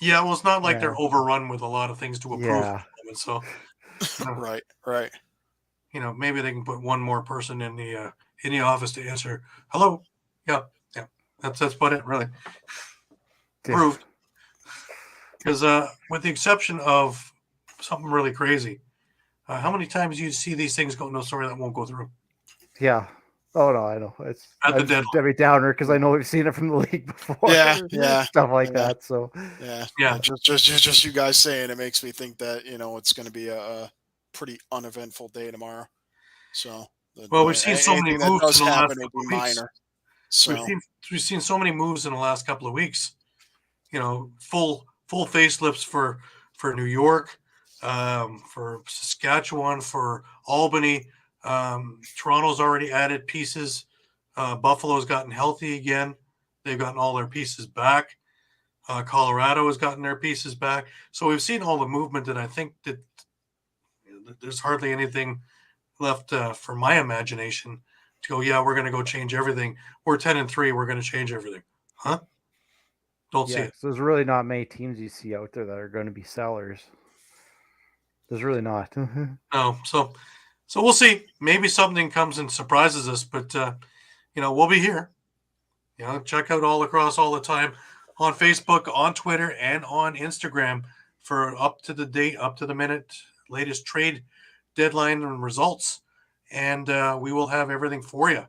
Yeah, well, it's not like Yeah. they're overrun with a lot of things to approve Yeah. at the moment. So, right. Maybe they can put one more person in the office to answer. Hello. Yeah. That's about it, really. Approved. Because with the exception of something really crazy, how many times do you see these things go? No, sorry, that won't go through. Yeah. Oh no, I know. It's At the I'm just deadline. Debbie Downer because I know we've seen it from the league before. Yeah. Stuff like Yeah. that. So Yeah. Just you guys saying it makes me think that it's going to be a pretty uneventful day tomorrow. So we've seen so many anything that moves does in the last happen will couple be of weeks. minor. So We've seen so many moves in the last couple of weeks. Full facelifts for New York, for Saskatchewan, for Albany. Toronto's already added pieces. Buffalo's gotten healthy again. They've gotten all their pieces back. Colorado has gotten their pieces back. So we've seen all the movement, and I think that there's hardly anything left for my imagination to go, yeah, we're going to go change everything. We're 10-3. We're going to change everything. Huh? Don't see it. So there's really not many teams you see out there that are going to be sellers. There's really not. No. So we'll see. Maybe something comes and surprises us, but we'll be here. Check out All Lacrosse all the time on Facebook, on Twitter, and on Instagram for up to the date, up to the minute, latest trade deadline and results. And we will have everything for you.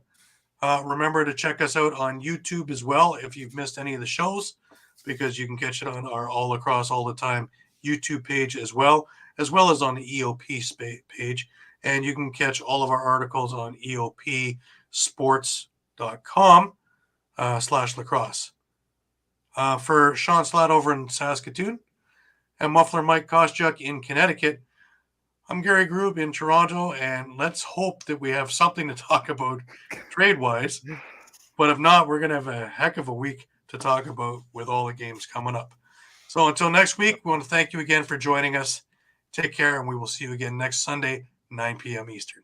Remember to check us out on YouTube as well if you've missed any of the shows, because you can catch it on our All Lacrosse all the time YouTube page as well as on the EOP page. And you can catch all of our articles on eopsports.com /lacrosse. For Shawn Slaght over in Saskatoon and Muffler Mike Kostiuk in Connecticut, I'm Gary Groob in Toronto, and let's hope that we have something to talk about trade-wise. But if not, we're going to have a heck of a week to talk about with all the games coming up. So until next week, we want to thank you again for joining us. Take care, and we will see you again next Sunday, 9 p.m. Eastern.